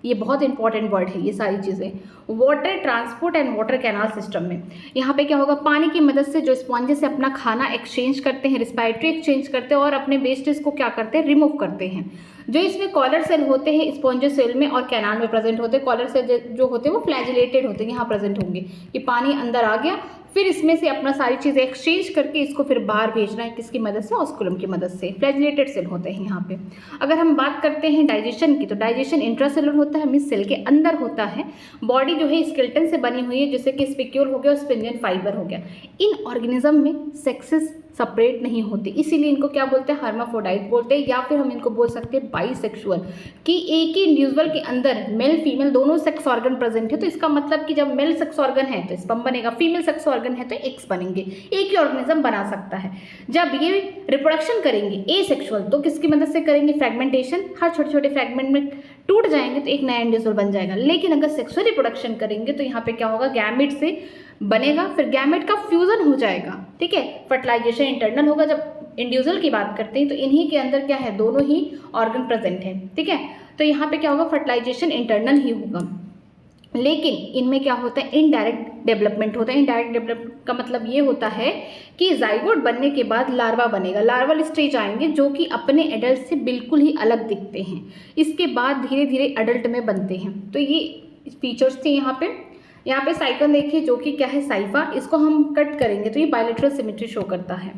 ये बहुत इंपॉर्टेंट वर्ड है ये सारी चीज़ें, water transport and water canal system में। यहाँ पे क्या होगा, पानी की मदद से जो स्पॉन्जेस से अपना खाना एक्सचेंज करते हैं, रिस्पायरेटरी एक्सचेंज करते हैं और अपने वेस्टेज को क्या करते हैं, रिमूव करते हैं। जो इसमें कॉलर सेल होते हैं स्पॉन्जियोल सेल में और कैनाल में प्रेजेंट होते हैं। कॉलर सेल जो होते हैं वो फ्लैजिलेटेड होते हैं, यहाँ प्रेजेंट होंगे कि पानी अंदर आ गया, फिर इसमें से अपना सारी चीज़ें एक्सचेंज करके इसको फिर बाहर भेजना है किसकी मदद से, ऑस्कुलम की मदद से। फ्लैजिलेटेड सेल होते हैं यहाँ पे। अगर हम बात करते हैं डाइजेशन की, तो डाइजेशन इंट्रासेलुलर होता है, मीन्स सेल के अंदर होता है। बॉडी जो है स्केलेटन से बनी हुई है, जैसे कि स्पिक्यूल हो गया और स्पिंजन फाइबर हो गया। इन ऑर्गेनिज्म में सेक्सेस सेपरेट नहीं होते, इसीलिए इनको क्या बोलते हैं, हर्माफ्रोडाइट बोलते हैं, या फिर हम इनको बोल सकते हैं बाइसेक्सुअल, कि एक ही इंडिविजुअल के अंदर मेल फीमेल दोनों सेक्स ऑर्गन प्रेजेंट है। तो इसका मतलब कि जब मेल सेक्स ऑर्गन है तो स्पर्म बनेगा, फीमेल सेक्स ऑर्गन है तो एग्स बनेंगे। एक ही ऑर्गेनिज्म बना सकता है। जब ये रिप्रोडक्शन करेंगे एसेक्सुअल, तो किसकी मदद से करेंगे, फ्रैगमेंटेशन, हर छोटे छोटे फ्रैगमेंट में टूट जाएंगे तो एक नया इंडिविजुअल बन जाएगा। लेकिन अगर सेक्सुअल रिप्रोडक्शन करेंगे तो यहाँ पे क्या होगा, गैमेट से बनेगा, फिर गैमेट का फ्यूजन हो जाएगा। ठीक है, फर्टिलाइजेशन इंटरनल होगा। जब इंडिविजुअल की बात करते हैं तो इन्हीं के अंदर क्या है, दोनों ही ऑर्गन प्रेजेंट है। ठीक है, तो यहाँ पे क्या होगा, फर्टिलाइजेशन इंटरनल ही होगा। लेकिन इनमें क्या होता है, इनडायरेक्ट डेवलपमेंट होता है। इनडायरेक्ट डेवलपमेंट का मतलब ये होता है कि जाइगोट बनने के बाद लार्वा बनेगा, लार्वल स्टेज आएंगे जो कि अपने एडल्ट से बिल्कुल ही अलग दिखते हैं। इसके बाद धीरे धीरे अडल्ट में बनते हैं। तो ये फीचर्स थे यहाँ पे साइकन देखिए जो कि क्या है, साइफा। इसको हम कट करेंगे तो ये बायलेटरल सिमेट्री शो करता है।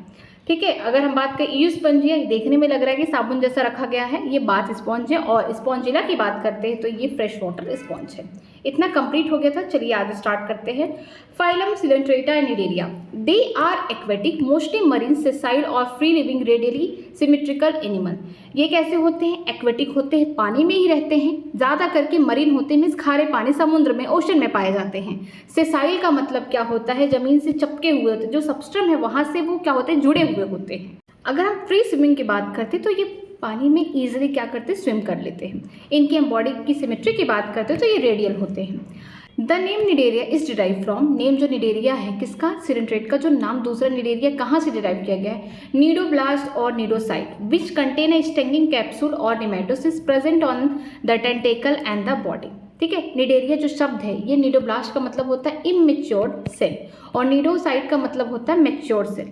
ठीक है, अगर हम बात करें ईयू स्पंजिया, देखने में लग रहा है कि साबुन जैसा रखा गया है, ये बाथ स्पॉन्ज है। और स्पॉन्जिला की बात करते हैं तो ये फ्रेश वाटर स्पॉन्ज है। इतना कंप्लीट हो गया था। चलिए आज स्टार्ट करते हैं। Phylum Coelenterata and Cnidaria, they are aquatic mostly marine sessile और free living radially symmetrical animal. ये कैसे होते हैं, एक्वेटिक होते हैं, पानी में ही रहते हैं, ज़्यादा करके मरीन होते हैं, मीन्स खारे पानी, समुद्र में, ओशन में पाए जाते हैं। सेसाइल का मतलब क्या होता है, जमीन से चिपके हुए होते हैं, जो सबस्ट्रम है वहाँ से वो क्या होते हैं, जुड़े हुए होते हैं। अगर हम फ्री स्विमिंग की बात करते हैं तो ये पानी में ईजिली क्या करते हैं, स्विम कर लेते हैं। इनकी हम बॉडी की सिमेट्री की बात करते हैं तो ये रेडियल होते हैं। The name Cnidaria is derive from, name जो निडेरिया है किसका, सिलेंट्रेट का जो नाम दूसरा निडेरिया कहाँ से डिराइव किया गया है, नीडोब्लास्ट और cnidocyte which contain a stinging capsule और nematocysts present on the tentacle and the body. ठीक है, निडेरिया जो शब्द है ये नीडोब्लास्ट का मतलब होता है इमेच्योर्ड सेल और नीडोसाइट का मतलब होता है मैच्योर्ड सेल,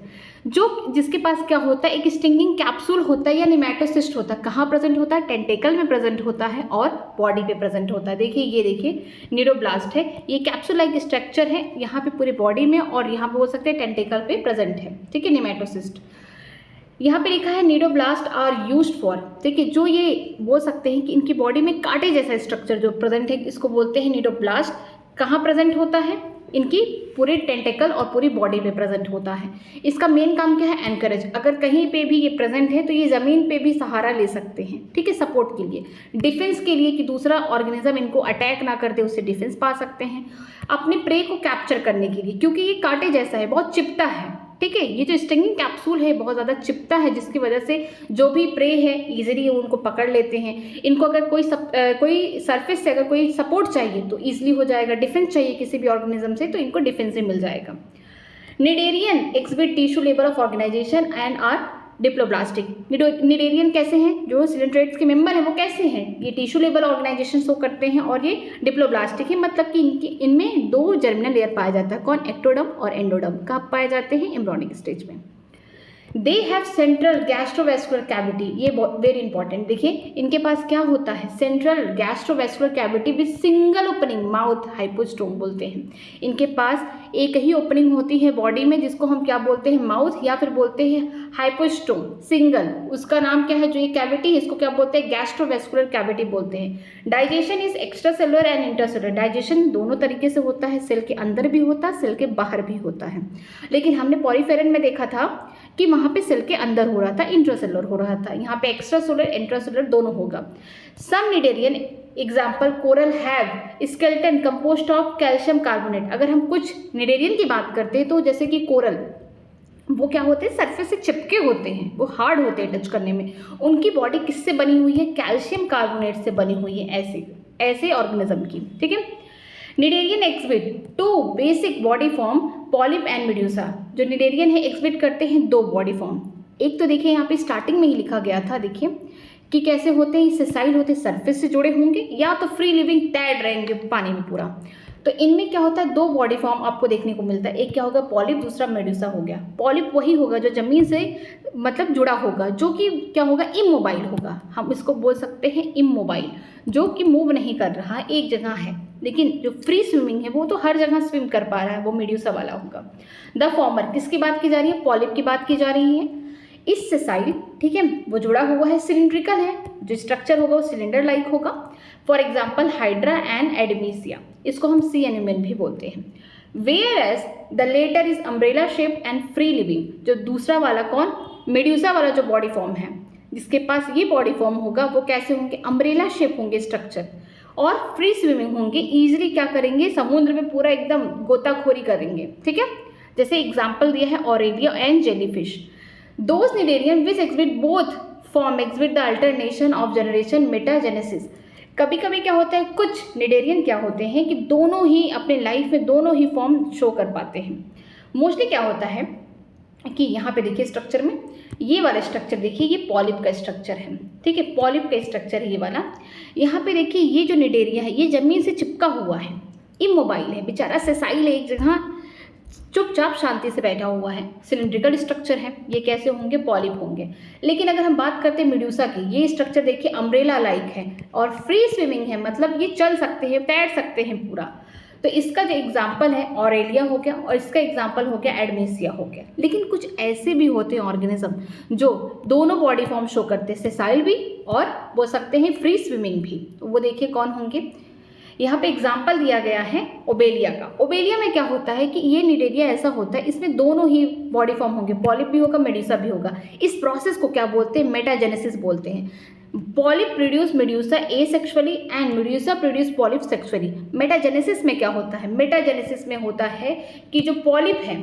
जो जिसके पास क्या होता है, एक स्टिंगिंग कैप्सूल होता है या निमेटोसिस्ट होता है। कहाँ प्रेजेंट होता है, टेंटेकल में प्रेजेंट होता है और बॉडी पे प्रेजेंट होता है। देखिए ये देखिए नीडोब्लास्ट है, ये कैप्सूल लाइक स्ट्रक्चर है यहाँ पे पूरी बॉडी में, और यहाँ पे बोल सकते हैं टेंटेकल पे प्रेजेंट है। ठीक है, निमेटोसिस्ट यहाँ पे लिखा है नीडोब्लास्ट आर यूज्ड फॉर। देखिए जो ये बोल सकते हैं कि इनकी बॉडी में कांटे जैसा स्ट्रक्चर जो प्रेजेंट है, इसको बोलते हैं नीडोब्लास्ट। कहाँ प्रेजेंट होता है, इनकी पूरे टेंटेकल और पूरी बॉडी पे प्रेजेंट होता है। इसका मेन काम क्या है, एनकरेज। अगर कहीं पे भी ये प्रेजेंट है तो ये ज़मीन पे भी सहारा ले सकते हैं। ठीक है, सपोर्ट के लिए, डिफेंस के लिए कि दूसरा ऑर्गेनिज्म इनको अटैक ना कर दे, उससे डिफेंस पा सकते हैं। अपने प्रे को कैप्चर करने के लिए, क्योंकि ये कांटे जैसा है, बहुत चिपटा है। ठीक है, ये जो स्टिंगिंग कैप्सूल है बहुत ज़्यादा चिपटा है, जिसकी वजह से जो भी प्रे है इजीली उनको पकड़ लेते हैं। इनको अगर कोई सरफेस से अगर कोई सपोर्ट चाहिए तो इजीली हो जाएगा, डिफेंस चाहिए किसी भी ऑर्गेनिज्म से तो इनको डिफेंस से मिल जाएगा। Cnidarian exhibit tissue level of organisation and are diploblastic. Cnidarian कैसे हैं, जो सिलेंट्रेट्स के मेंबर हैं वो कैसे हैं, ये टिश्यू लेवल ऑर्गेनाइजेशन शो करते हैं और ये डिप्लोब्लास्टिक है, मतलब कि इनमें दो जर्मिनल लेयर पाया जाता है। कौन, एक्टोडर्म और एंडोडर्म। कब पाए जाते हैं, एम्ब्रियोनिक स्टेज में। They have central gastrovascular cavity, ये वेरी इंपॉर्टेंट। देखिए इनके पास क्या होता है, central gastrovascular cavity with single opening mouth, hypostome बोलते हैं। इनके पास एक ही ओपनिंग होती है बॉडी में, जिसको हम क्या बोलते हैं, माउथ, या फिर बोलते हैं हाइपोस्टोम, सिंगल। उसका नाम क्या है, जो ये कैविटी है इसको क्या बोलते हैं, गैस्ट्रोवेस्कुलर कैविटी बोलते हैं। Digestion is extra cellular and intercellular, digestion दोनों तरीके से होता है, सेल के अंदर भी होता है, सेल के बाहर भी होता है। लेकिन हमने पॉरीफेरन में देखा था कि वहाँ पे सेल के अंदर हो रहा था, इंट्रासेलुलर हो रहा था। यहाँ पे एक्स्ट्रा सेलुलर इंट्रासेलुलर दोनों होगा। Some cnidarian example coral have skeleton composed of calcium carbonate. अगर हम कुछ निडेरियन की बात करते हैं तो जैसे कि कोरल, वो क्या होते हैं, सरफेस से चिपके होते हैं, वो हार्ड होते हैं टच करने में। उनकी बॉडी किससे बनी हुई है, कैल्शियम कार्बोनेट से बनी हुई है, ऐसे ऑर्गेनिज्म की। ठीक है, cnidarian exhibit two basic body form, polyp and medusa. जो निडेरियन है एक्सहिबिट करते हैं दो बॉडी फॉर्म। एक तो देखिए यहाँ पे स्टार्टिंग में ही लिखा गया था, देखिए कि कैसे होते हैं, सेसाइल होते हैं, सरफेस से जुड़े होंगे, या तो फ्री लिविंग तैर रहेंगे पानी में पूरा। तो इनमें क्या होता है, दो बॉडी फॉर्म आपको देखने को मिलता है। एक क्या होगा, पॉलिप, दूसरा मेड्यूसा हो गया। पॉलिप वही होगा जो जमीन से मतलब जुड़ा होगा, जो कि क्या होगा, इमोबाइल होगा। हम इसको बोल सकते हैं इमोबाइल, जो कि मूव नहीं कर रहा, एक जगह है। लेकिन जो फ्री स्विमिंग है वो तो हर जगह स्विम कर पा रहा है, वो मेड्यूसा वाला होगा। द फॉर्मर किसकी बात की जा रही है, पॉलिप की बात की जा रही है। इस सेसाइल, ठीक है, वो जुड़ा हुआ है, सिलिंड्रिकल है, जो स्ट्रक्चर होगा वो सिलेंडर लाइक होगा। For example hydra and Adamsia, इसको हम सी एनिमल भी बोलते हैं। Whereas the latter is umbrella shape and free living, जो दूसरा वाला कौन, मेड्यूसा वाला जो बॉडी फॉर्म है, जिसके पास ये बॉडी फॉर्म होगा, वो कैसे होंगे, अम्ब्रेला शेप होंगे स्ट्रक्चर, और फ्री स्विमिंग होंगे, ईजिली क्या करेंगे, समुद्र में पूरा एकदम गोताखोरी करेंगे। ठीक है, जैसे एग्जाम्पल दिया है Aurelia and jellyfish. Those cnidarian which exhibit both form exhibit the alternation of generation metagenesis. कभी कभी क्या होता है, कुछ निडेरियन क्या होते हैं कि दोनों ही अपने लाइफ में दोनों ही फॉर्म शो कर पाते हैं। मोस्टली क्या होता है कि यहाँ पे देखिए स्ट्रक्चर में ये वाला स्ट्रक्चर देखिए, ये पॉलिप का स्ट्रक्चर है, ठीक है, पॉलिप का स्ट्रक्चर है ये वाला। यहाँ पे देखिए ये जो निडेरिया है ये जमीन से चिपका हुआ है, इमोबाइल है बेचारा, सेसाइल है, एक जगह चुपचाप शांति से बैठा हुआ है, सिलिंड्रिकल स्ट्रक्चर है, ये कैसे होंगे, पॉलिप होंगे। लेकिन अगर हम बात करते हैं मेडूसा की, ये स्ट्रक्चर देखिए अम्ब्रेला लाइक है और फ्री स्विमिंग है, मतलब ये चल सकते हैं, तैर सकते हैं पूरा। तो इसका जो एग्जाम्पल है ऑरेलिया हो गया और इसका एग्जाम्पल हो गया एडमेसिया हो गया। लेकिन कुछ ऐसे भी होते हैं ऑर्गेनिज्म जो दोनों बॉडी फॉर्म शो करते हैं, सेसाइल भी और बोल सकते हैं फ्री स्विमिंग भी। तो वो देखिए कौन होंगे, यहाँ पे एग्जाम्पल दिया गया है ओबेलिया का। ओबेलिया में क्या होता है कि ये निडेरिया ऐसा होता है, इसमें दोनों ही बॉडी फॉर्म होंगे, पॉलिप भी होगा, मेडूसा भी होगा। इस प्रोसेस को क्या बोलते हैं, मेटाजेनेसिस बोलते हैं। Polyp produce Medusa asexually and Medusa produce polyp sexually. Metagenesis में क्या होता है, मेटाजेनेसिस में होता है कि जो पॉलिप है,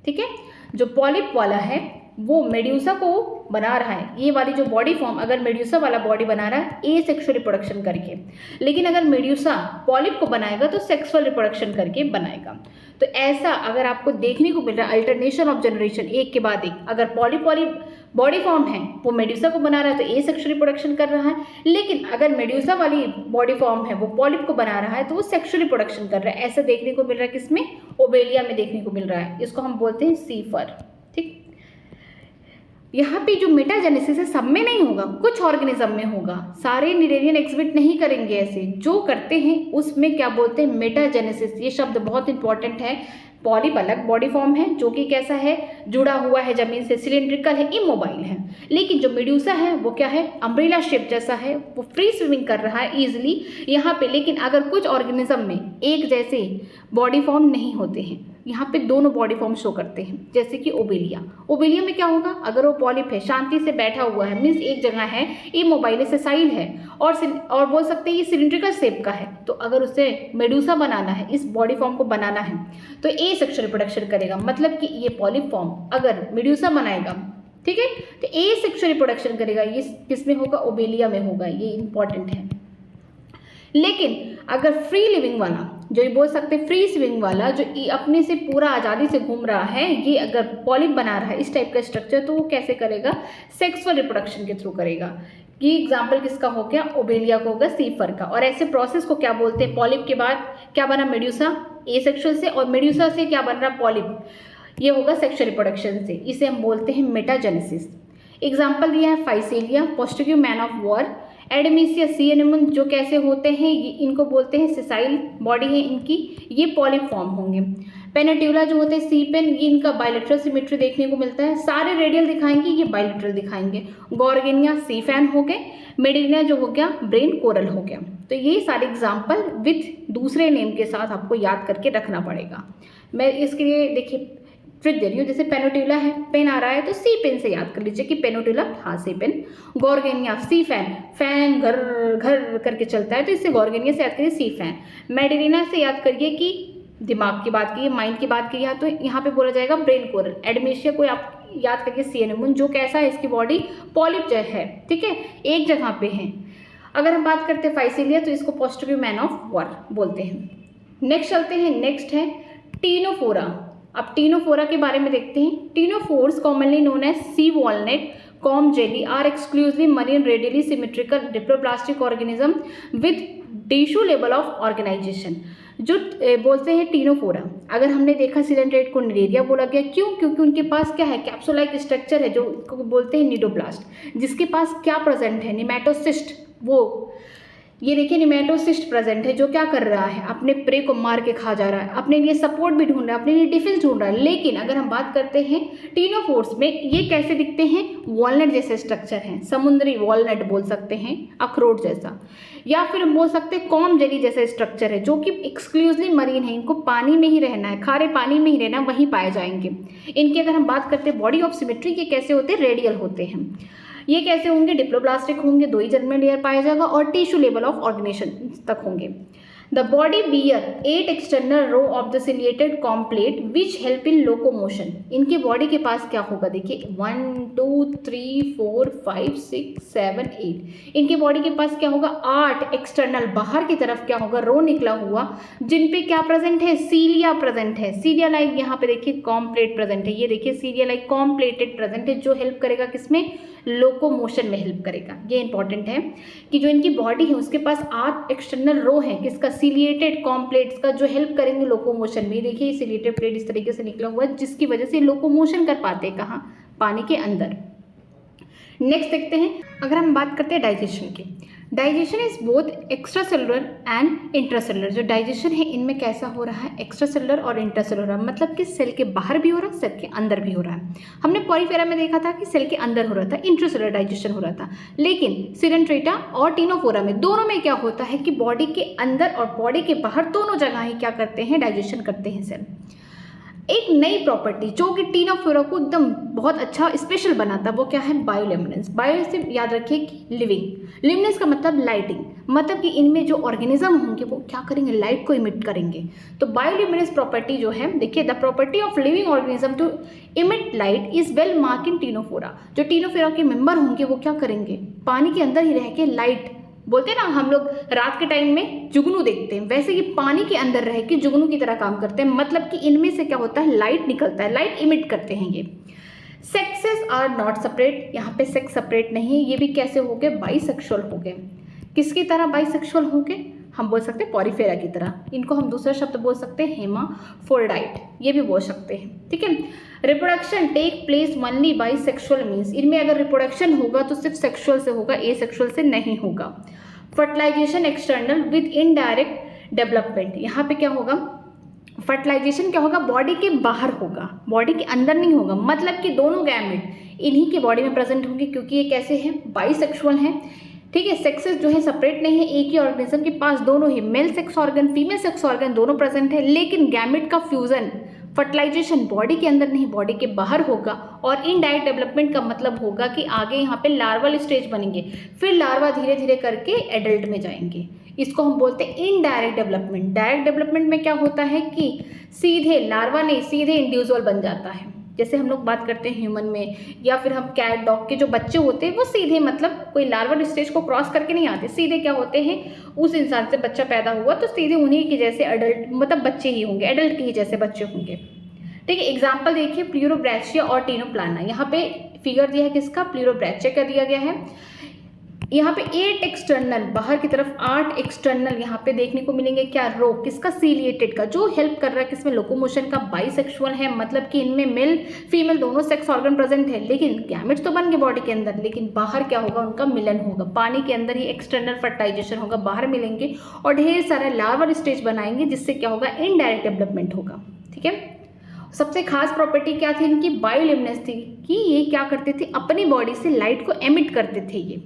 ठीक है, जो पॉलिप वाला है वो मेडूसा को बना रहा है, ये वाली जो बॉडी फॉर्म अगर मेडूसा वाला बॉडी बना रहा है ए सेक्सुअल रिप्रोडक्शन करके, लेकिन अगर मेडूसा पॉलिप को बनाएगा तो सेक्सुअल रिप्रोडक्शन करके बनाएगा। तो ऐसा अगर आपको देखने को मिल रहा है अल्टरनेशन ऑफ जनरेशन, एक के बाद एक, अगर पॉलिप बॉडी फॉर्म है वो मेडूसा को बना रहा है तो ए सेक्सुअल रिप्रोडक्शन कर रहा है, लेकिन अगर मेडूसा वाली बॉडी फॉर्म है वो पॉलिप को बना रहा है तो वो सेक्सुअल रिप्रोडक्शन कर रहा है। ऐसा देखने को मिल रहा है किसमें, ओबेलिया में देखने को मिल रहा है, इसको हम बोलते हैं सीफर, ठीक। यहाँ पे जो मेटाजेनेसिस है सब में नहीं होगा, कुछ ऑर्गेनिज्म में होगा, सारे निडेरियन एक्सिबिट नहीं करेंगे, ऐसे जो करते हैं उसमें क्या बोलते हैं, मेटाजेनेसिस। ये शब्द बहुत इंपॉर्टेंट है। पॉलिप अलग बॉडी फॉर्म है जो कि कैसा है, जुड़ा हुआ है जमीन से, सिलिंड्रिकल है, इमोबाइल है। लेकिन जो मेडूसा है वो क्या है, अम्ब्रेला शेप जैसा है, वो फ्री स्विमिंग कर रहा है इजिली यहाँ पे। लेकिन अगर कुछ ऑर्गेनिज्म में एक जैसे बॉडी फॉर्म नहीं होते हैं, यहाँ पे दोनों बॉडी फॉर्म शो करते हैं, जैसे कि ओबेलिया। ओबेलिया में क्या होगा, अगर वो पॉलिप है, शांति से बैठा हुआ है, मीन्स एक जगह है, इमोबाइल सेसाइल है और बोल सकते हैं ये सिलिंड्रिकल शेप का है, तो अगर उसे मेडूसा बनाना है, इस बॉडी फॉर्म को बनाना है तो ए सेक्सुअल रिप्रोडक्शन करेगा। मतलब कि ये पॉलिप फॉर्म अगर मेडूसा बनाएगा, ठीक है, तो ए सेक्सुअल रिप्रोडक्शन करेगा। ये किसमें होगा, ओबेलिया में होगा, ये इंपॉर्टेंट है। लेकिन अगर फ्री लिविंग वाला, जो ये बोल सकते हैं फ्री स्विमिंग वाला, जो अपने से पूरा आज़ादी से घूम रहा है, ये अगर पॉलिप बना रहा है इस टाइप का स्ट्रक्चर, तो वो कैसे करेगा, सेक्सुअल रिप्रोडक्शन के थ्रू करेगा। ये एग्जाम्पल किसका हो गया, ओबेलिया को होगा, सीफर का। और ऐसे प्रोसेस को क्या बोलते हैं, पॉलिप के बाद क्या बना, मेडूसा एसेक्सुअल से, और मेडूसा से क्या बन रहा, पॉलिप, ये होगा सेक्सुअल रिप्रोडक्शन से। इसे हम बोलते हैं मेटाजेनेसिस। एग्जाम्पल दिया है Physalia, Portuguese man of war, Adamsia sea anemone, जो कैसे होते हैं, ये इनको बोलते हैं सेसाइल बॉडी है इनकी, ये पॉलिप फॉर्म होंगे। पेनेट्यूला जो होते हैं सी पेन, ये इनका बायलेटरल सिमेट्री देखने को मिलता है, सारे रेडियल दिखाएंगे, ये बायलेटरल दिखाएंगे। गॉर्गेनिया सी फैन हो गए, मेडिनिया जो हो गया ब्रेन कोरल हो गया। तो ये सारे एग्जाम्पल विथ दूसरे नेम के साथ आपको याद करके रखना पड़ेगा। मैं इसके लिए देखिए ट्रिक दे रही हूँ, जैसे पेनोट्यूला है, पेन आ रहा है तो सी पेन से याद कर लीजिए कि पेनोट्यूला, हाँ सी पेन। गॉर्गेनिया सी फैन, फैन घर घर करके चलता है तो इससे गॉर्गेनिया से याद करिए सी फैन। मेडिनिया से याद करिए कि दिमाग की बात की, माइंड की बात की, तो यहाँ पे बोला जाएगा ब्रेन कोरल। एडमेसिया को आप याद करिए सी एनिमन, जो कैसा है, इसकी बॉडी पॉलिप जो है, ठीक है, एक जगह पे है। अगर हम बात करते हैं फाइसेलिया तो इसको पोस्टिग्यू मैन ऑफ वॉर बोलते हैं। नेक्स्ट चलते हैं, नेक्स्ट है टीनोफोरा। अब टीनोफोरा के बारे में देखते हैं। Ctenophores commonly known as sea walnut, comb jelly, are exclusively marine radially symmetrical diploblastic organism with tissue level of organisation, जो बोलते हैं टीनोफोरा। अगर हमने देखा सिलेंड्रेट को निडेरिया बोला गया, क्यों, क्योंकि उनके पास क्या है, कैप्सुलाइक स्ट्रक्चर है, जो बोलते हैं निडोप्लास्ट, जिसके पास क्या प्रेजेंट है, निमेटोसिस्ट। वो ये देखिए निमेटोसिस्ट प्रेजेंट है, जो क्या कर रहा है, अपने प्रे को मार के खा जा रहा है, अपने लिए सपोर्ट भी ढूंढ रहा है, अपने लिए डिफेंस ढूंढ रहा है। लेकिन अगर हम बात करते हैं टीनोफोर्स में, ये कैसे दिखते हैं, वॉलनट जैसे स्ट्रक्चर हैं, समुद्री वॉलनट बोल सकते हैं, अखरोट जैसा, या फिर हम बोल सकते हैं कॉम जेली जैसा स्ट्रक्चर है, जो कि एक्सक्लूसिवली मरीन है, इनको पानी में ही रहना है, खारे पानी में ही रहना, वहीं पाए जाएंगे। इनकी अगर हम बात करते हैं बॉडी ऑफ सिमेट्री, ये कैसे होते हैं, रेडियल होते हैं। ये कैसे होंगे, डिप्लोप्लास्टिक होंगे, 2 ही जर्मेन लेयर पाया जाएगा, और टिश्यू लेवल ऑफ ऑर्गेनाइजेशन तक होंगे। The body bear 8 external row of the ciliated comb plate which help in locomotion. इनके बॉडी के पास क्या होगा, देखिए 1 2 3 4 5 6 7 8, इनके बॉडी के पास क्या होगा 8 एक्सटर्नल बाहर की तरफ क्या होगा रो निकला हुआ, जिन पे क्या प्रेजेंट है, सीलिया प्रेजेंट है। सीलिया लाइक यहाँ पे देखिए कॉम्प्लेट प्रेजेंट है, ये देखिए सीलिया लाइक कॉम्प्लेटेड प्रेजेंट है, जो हेल्प करेगा किसमें, लोकोमोशन में हेल्प करेगा। ये इंपॉर्टेंट है कि जो इनकी बॉडी है उसके पास 8 एक्सटर्नल रो है किसका, सिलिएटेड कॉम्प्लेट्स का, जो हेल्प करेंगे लोकोमोशन में। देखिए सिलिएटेड प्लेट इस तरीके से निकला हुआ है जिसकी वजह से लोकोमोशन कर पाते हैं, कहाँ, पानी के अंदर। नेक्स्ट देखते हैं, अगर हम बात करते हैं डाइजेशन की, digestion is both extra cellular and intracellular. जो डाइजेशन है इनमें कैसा हो रहा है, एक्स्ट्रा सेलुलर और इंट्रासेलुलर, मतलब कि सेल के बाहर भी हो रहा है, सेल के अंदर भी हो रहा है। हमने पॉरीफेरा में देखा था कि सेल के अंदर हो रहा था, इंट्रासेलुलर डाइजेशन हो रहा था, लेकिन सिरेंट्रेटा और टीनोफोरा में दोनों में क्या होता है कि बॉडी के अंदर और बॉडी के बाहर दोनों जगह ही क्या करते हैं, डाइजेशन करते हैं सेल। एक नई प्रॉपर्टी जो कि टीनोफोरा को एकदम बहुत अच्छा स्पेशल बनाता है वो क्या है, बायोल्यूमिनेंस। बायो से याद रखिए कि लिविंग, ल्यूमिनेंस का मतलब लाइटिंग, मतलब कि इनमें जो ऑर्गेनिज्म होंगे वो क्या करेंगे, लाइट को इमिट करेंगे। तो बायोल्यूमिनेंस प्रॉपर्टी जो है, देखिए the property of living organism to emit light is well mark in Ctenophora. जो टीनोफोरा के मेंबर होंगे वो क्या करेंगे, पानी के अंदर ही रह के लाइट, बोलते हैं ना हम लोग रात के टाइम में जुगनू देखते हैं, वैसे ये पानी के अंदर रह के जुगनू की तरह काम करते हैं, मतलब कि इनमें से क्या होता है, लाइट निकलता है, लाइट इमिट करते हैं ये। सेक्सेस आर नॉट सेपरेट, यहाँ पे सेक्स सेपरेट नहीं है, ये भी कैसे हो गए, बाइसेक्सुअल हो गए। किसकी तरह बाइसेक्सुअल हो गए, हम बोल सकते हैं पॉरीफेरा की तरह। इनको हम दूसरा शब्द बोल सकते हैं हेमाफोरडाइट, ये भी बोल सकते हैं, ठीक है। Reproduction take place only by sexual means, इनमें अगर रिप्रोडक्शन होगा तो सिर्फ सेक्शुअल से होगा, एसेक्सुअल से नहीं होगा। Fertilisation external with indirect development, यहाँ पे क्या होगा, फर्टिलाइजेशन क्या होगा, बॉडी के बाहर होगा, बॉडी के अंदर नहीं होगा, मतलब कि दोनों गैमेट इन्हीं के बॉडी में प्रेजेंट होंगे, क्योंकि ये कैसे हैं, बाइसेक्सुअल हैं, ठीक है। सेक्सेस जो है सेपरेट नहीं है, एक ही ऑर्गेनिज्म के पास दोनों ही male sex organ female sex organ दोनों प्रेजेंट है, लेकिन गैमेट का फ्यूजन, फर्टिलाइजेशन बॉडी के अंदर नहीं बॉडी के बाहर होगा। और इनडायरेक्ट डेवलपमेंट का मतलब होगा कि आगे यहाँ पे लार्वल स्टेज बनेंगे, फिर लार्वा धीरे धीरे करके एडल्ट में जाएंगे, इसको हम बोलते हैं इनडायरेक्ट डेवलपमेंट। डायरेक्ट डेवलपमेंट में क्या होता है कि सीधे लार्वा नहीं, सीधे इंडिविजुअल बन जाता है, जैसे हम लोग बात करते हैं ह्यूमन में, या फिर हम कैट डॉग के जो बच्चे होते हैं वो सीधे मतलब कोई लार्वल स्टेज को क्रॉस करके नहीं आते, सीधे क्या होते हैं, उस इंसान से बच्चा पैदा हुआ तो सीधे उन्हीं के जैसे अडल्ट मतलब बच्चे ही होंगे, एडल्ट के ही जैसे बच्चे होंगे, ठीक है। एग्जाम्पल देखिए प्लूरोब्रैचिया और टीनोप्लाना, यहाँ पे फिगर दिया है किसका, प्लूरोब्रैचिया का दिया गया है। यहाँ पे 8 एक्सटर्नल बाहर की तरफ 8 एक्सटर्नल यहाँ पे देखने को मिलेंगे, क्या रो किसका, सीलिएटेड का, जो हेल्प कर रहा है किसमें, लोकोमोशन का। बाइसेक्सुअल है, मतलब कि इनमें मेल फीमेल दोनों सेक्स ऑर्गन प्रेजेंट है, लेकिन गैमेट्स तो बन गए बॉडी के अंदर, लेकिन बाहर क्या होगा, उनका मिलन होगा, पानी के अंदर ही एक्सटर्नल फर्टिलाइजेशन होगा, बाहर मिलेंगे और ढेर सारा लार्वल स्टेज बनाएंगे, जिससे क्या होगा, इनडायरेक्ट डेवलपमेंट होगा, ठीक है। सबसे खास प्रॉपर्टी क्या थी इनकी, बायोल्यूमिनेंस थी, कि ये क्या करते थे, अपनी बॉडी से लाइट को एमिट करते थे ये।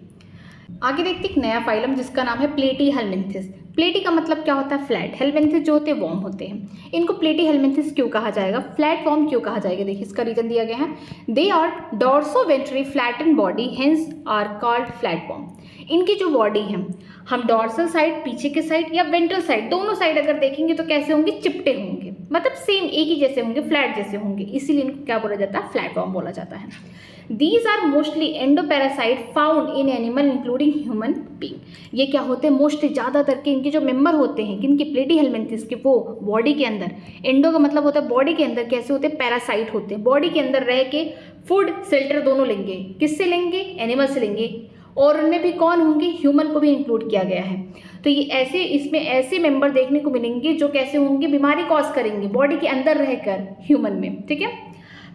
आगे देखते एक नया फाइलम जिसका नाम है प्लेटीहेल्मिन्थिस। प्लेटी का मतलब क्या होता है, फ्लैट, हेल्मिन्थिस जो होते हैं वॉर्म होते हैं। इनको प्लेटीहेल्मिन्थिस क्यों कहा जाएगा, फ्लैट फॉर्म क्यों कहा जाएगा, देखिए इसका रीजन दिया गया है, they are dorsoventrally flattened body hence are called flatworm. इनकी जो बॉडी है, हम डॉर्सल साइड पीछे के साइड या वेंट्रल साइड दोनों साइड अगर देखेंगे तो कैसे होंगे, चिपटे होंगे, मतलब सेम एक ही जैसे होंगे, फ्लैट जैसे होंगे, इसीलिए इनको क्या बोला जाता है, फ्लैट फॉर्म बोला जाता है। These are mostly endoparasaite found in animal including human being। ये क्या होते हैं, मोस्टली ज़्यादातर के इनके जो मेंबर होते हैं किनके, प्लेटीहेल्मिन्थिस के, वो बॉडी के अंदर, एंडो का मतलब होता है बॉडी के अंदर, कैसे होते हैं, पैरासाइट होते हैं, बॉडी के अंदर रह के फूड शेल्टर दोनों लेंगे, किससे लेंगे, एनिमल से लेंगे, और उनमें भी कौन होंगे, ह्यूमन को भी इंक्लूड किया गया है। तो ये ऐसे, इसमें ऐसे मेंबर देखने को मिलेंगे जो कैसे होंगे, बीमारी कॉज करेंगे बॉडी के अंदर रहकर ह्यूमन में, ठीक है।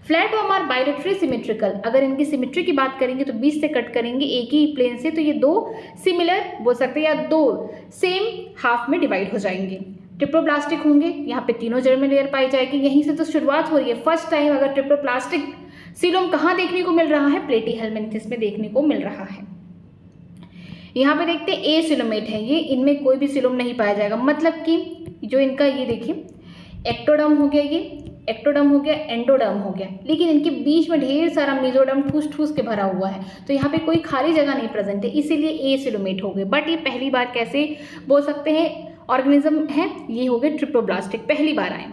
Flat form are bilaterally symmetrical, अगर इनकी सिमेट्री की बात करेंगे तो बीच से कट करेंगे एक ही प्लेन से, तो ये दो सिमिलर बोल सकते हैं या दो सेम हाफ में डिवाइड हो जाएंगे। ट्रिप्लोप्लास्टिक होंगे, यहाँ पे तीनों जड़ में लेयर पाई जाएगी, यहीं से तो शुरुआत हो रही है। फर्स्ट टाइम अगर ट्रिप्लोप्लास्टिक सिलोम कहाँ देखने को मिल रहा है, प्लेटीहेल्मिन्थिस में देखने को मिल रहा है। यहाँ पे देखते हैं ए सिलोमेट है ये, इनमें कोई भी सिलोम नहीं पाया जाएगा, मतलब कि जो इनका ये देखिए एक्टोडर्म हो गया, ये एक्टोडर्म हो गया, एंडोडर्म हो गया, लेकिन इनके बीच में ढेर सारा मेसोडर्म ठूस ठूस के भरा हुआ है, तो यहाँ पे कोई खाली जगह नहीं प्रेजेंट है, इसीलिए ए सिलोमेट हो गए। बट ये पहली बार कैसे बोल सकते हैं, ऑर्गेनिज्म है, ये हो गए ट्रिप्लोब्लास्टिक, पहली बार आए।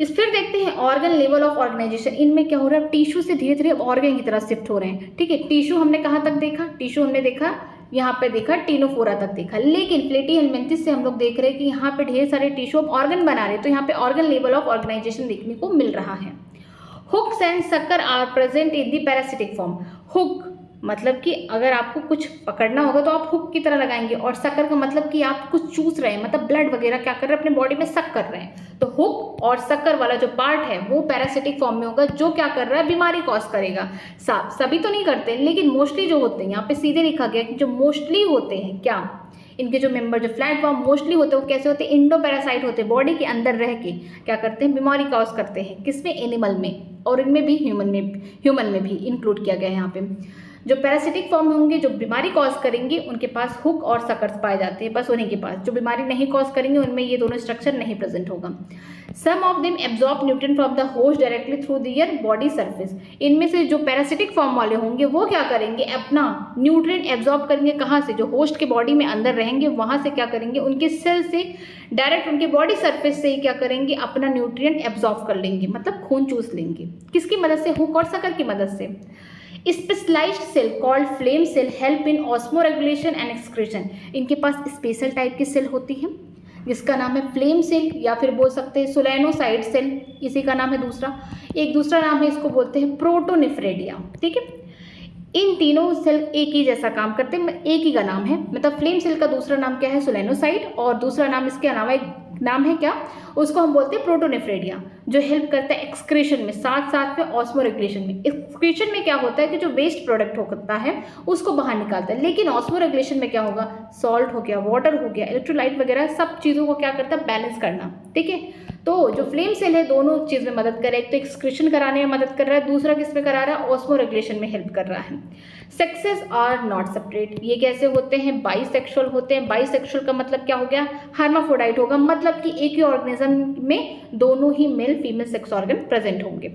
इस फिर देखते हैं ऑर्गन लेवल ऑफ ऑर्गेनाइजेशन। इनमें क्या हो रहा है, टिश्यू से धीरे धीरे अब ऑर्गन की तरफ शिफ्ट हो रहे हैं। ठीक है, टिश्यू हमने कहाँ तक देखा, टिश्यू हमने देखा यहाँ पे देखा टीनोफोरा तक देखा, लेकिन प्लेटीहेलमिन्थेस से हम लोग देख रहे हैं कि यहाँ पे ढेर सारे टिश्यू अब ऑर्गन बना रहे हैं, तो यहाँ पे ऑर्गन लेवल ऑफ ऑर्गेनाइजेशन देखने को मिल रहा है। Hooks and sucker are present in the parasitic form. Hook मतलब कि अगर आपको कुछ पकड़ना होगा तो आप हुक की तरह लगाएंगे, और सकर का मतलब कि आप कुछ चूस रहे हैं, मतलब ब्लड वगैरह क्या कर रहे हैं, अपने बॉडी में सक कर रहे हैं। तो हुक और सकर वाला जो पार्ट है वो पैरासिटिक फॉर्म में होगा, जो क्या कर रहा है, बीमारी कॉज करेगा। सभी तो नहीं करते, लेकिन मोस्टली जो होते हैं, यहाँ पे सीधे लिखा गया कि जो मोस्टली होते हैं, क्या इनके जो मेंबर जो फ्लैट फॉर्म मोस्टली होते हैं वो कैसे होते हैं, इंडो पैरासाइट होते हैं, बॉडी के अंदर रह के क्या करते हैं, बीमारी कॉज करते हैं। किसमें, एनिमल में, और इनमें भी ह्यूमन में भी इंक्लूड किया गया है। यहाँ पे जो पैरासिटिक फॉर्म होंगे, जो बीमारी कॉज करेंगे, उनके पास हुक और सकर्स पाए जाते हैं, बस उन्हीं के पास। जो बीमारी नहीं कॉज करेंगे उनमें ये दोनों स्ट्रक्चर नहीं प्रेजेंट होगा। Some of them absorb nutrient from the host directly through their body surface. इनमें से जो पैरासिटिक फॉर्म वाले होंगे वो क्या करेंगे, अपना न्यूट्रिएंट एब्जॉर्ब करेंगे। कहाँ से, जो होस्ट के बॉडी में अंदर रहेंगे वहाँ से क्या करेंगे, उनके सेल से डायरेक्ट उनके बॉडी सर्फेस से ही क्या करेंगे, अपना न्यूट्रिएंट एब्जॉर्ब कर लेंगे, मतलब खून चूस लेंगे। किसकी मदद से, हुक और सकर की मदद से। Specialised cell called flame cell help in osmoregulation and excretion. इनके पास स्पेशल टाइप की सेल होती है जिसका नाम है फ्लेम सेल, या फिर बोल सकते हैं सोलेनोसाइड सेल, इसी का नाम है दूसरा। एक दूसरा नाम है, इसको बोलते हैं प्रोटोनिफ्रेडिया। ठीक है, इन तीनों सेल एक ही जैसा काम करते हैं, एक ही का नाम है। मतलब फ्लेम सेल का दूसरा नाम क्या है, सोलेनोसाइड, और दूसरा नाम इसके अलावा एक नाम है क्या, उसको हम बोलते हैं प्रोटोनिफ्रेडिया, जो हेल्प करता है एक्सक्रीशन में, साथ साथ में ऑस्मो रेगुलेशन में। एक्सक्रीशन में क्या होता है कि जो वेस्ट प्रोडक्ट होता है उसको बाहर निकालता है, लेकिन ऑस्मो रेगुलेशन में क्या होगा, सॉल्ट हो गया, वाटर हो गया, इलेक्ट्रोलाइट वगैरह सब चीज़ों को क्या करता है, बैलेंस करना। ठीक है, तो जो फ्लेम सेल है दोनों चीज़ में मदद कर रहा है, एक तो एक्सक्रीशन कराने में मदद कर रहा है, दूसरा किस में करा रहा है, ऑस्मो रेगुलेशन में हेल्प कर रहा है। Sexes are not separate. ये कैसे होते हैं, बाइसेक्सुअल होते हैं। बाइसेक्सुअल का मतलब क्या हो गया, हर्माफ्रोडाइट होगा, मतलब कि एक ही ऑर्गेनिज्म में दोनों ही male female sex organ present होंगे।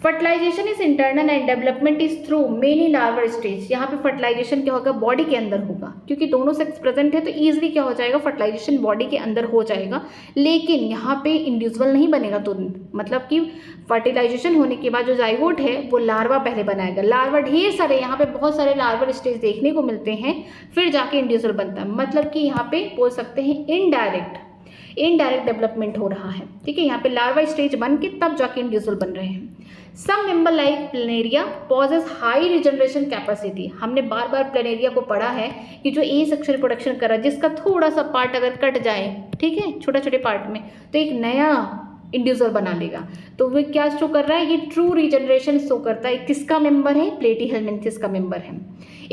Fertilisation is internal and development is through many larval stage. यहाँ पे फर्टिलाइजेशन क्या होगा, बॉडी के अंदर होगा, क्योंकि दोनों सेक्स प्रेजेंट है तो ईजिली क्या हो जाएगा, फर्टिलाइजेशन बॉडी के अंदर हो जाएगा। लेकिन यहाँ पे इंडिविजुअल नहीं बनेगा, तो मतलब कि फर्टिलाइजेशन होने के बाद जो जाइगोट है वो लार्वा पहले बनाएगा। लार्वा ढेर सारे, यहाँ पे बहुत सारे लार्वल स्टेज देखने को मिलते हैं, फिर जाके इंडिविजुअल बनता है। मतलब कि यहाँ पे बोल सकते हैं इनडायरेक्ट डेवलपमेंट हो रहा है। ठीक है, यहाँ पे लार्वा स्टेज बन के तब जाके इंडिविजुअल बन रहे हैं। Some member like Planaria possess high regeneration capacity. हमने बार बार प्लेनेरिया को पढ़ा है कि जो ए सेक्सुअल रिप्रोडक्शन कर रहा है, जिसका थोड़ा सा पार्ट अगर कट जाए, ठीक है, छोटे छोटे पार्ट में, तो एक नया इंडिविजुअल बना लेगा। तो वो क्या शो कर रहा है, ये ट्रू रिजनरेशन शो करता है। किसका मेंबर है, प्लेटीहेलमिन्थेस का मेंबर है।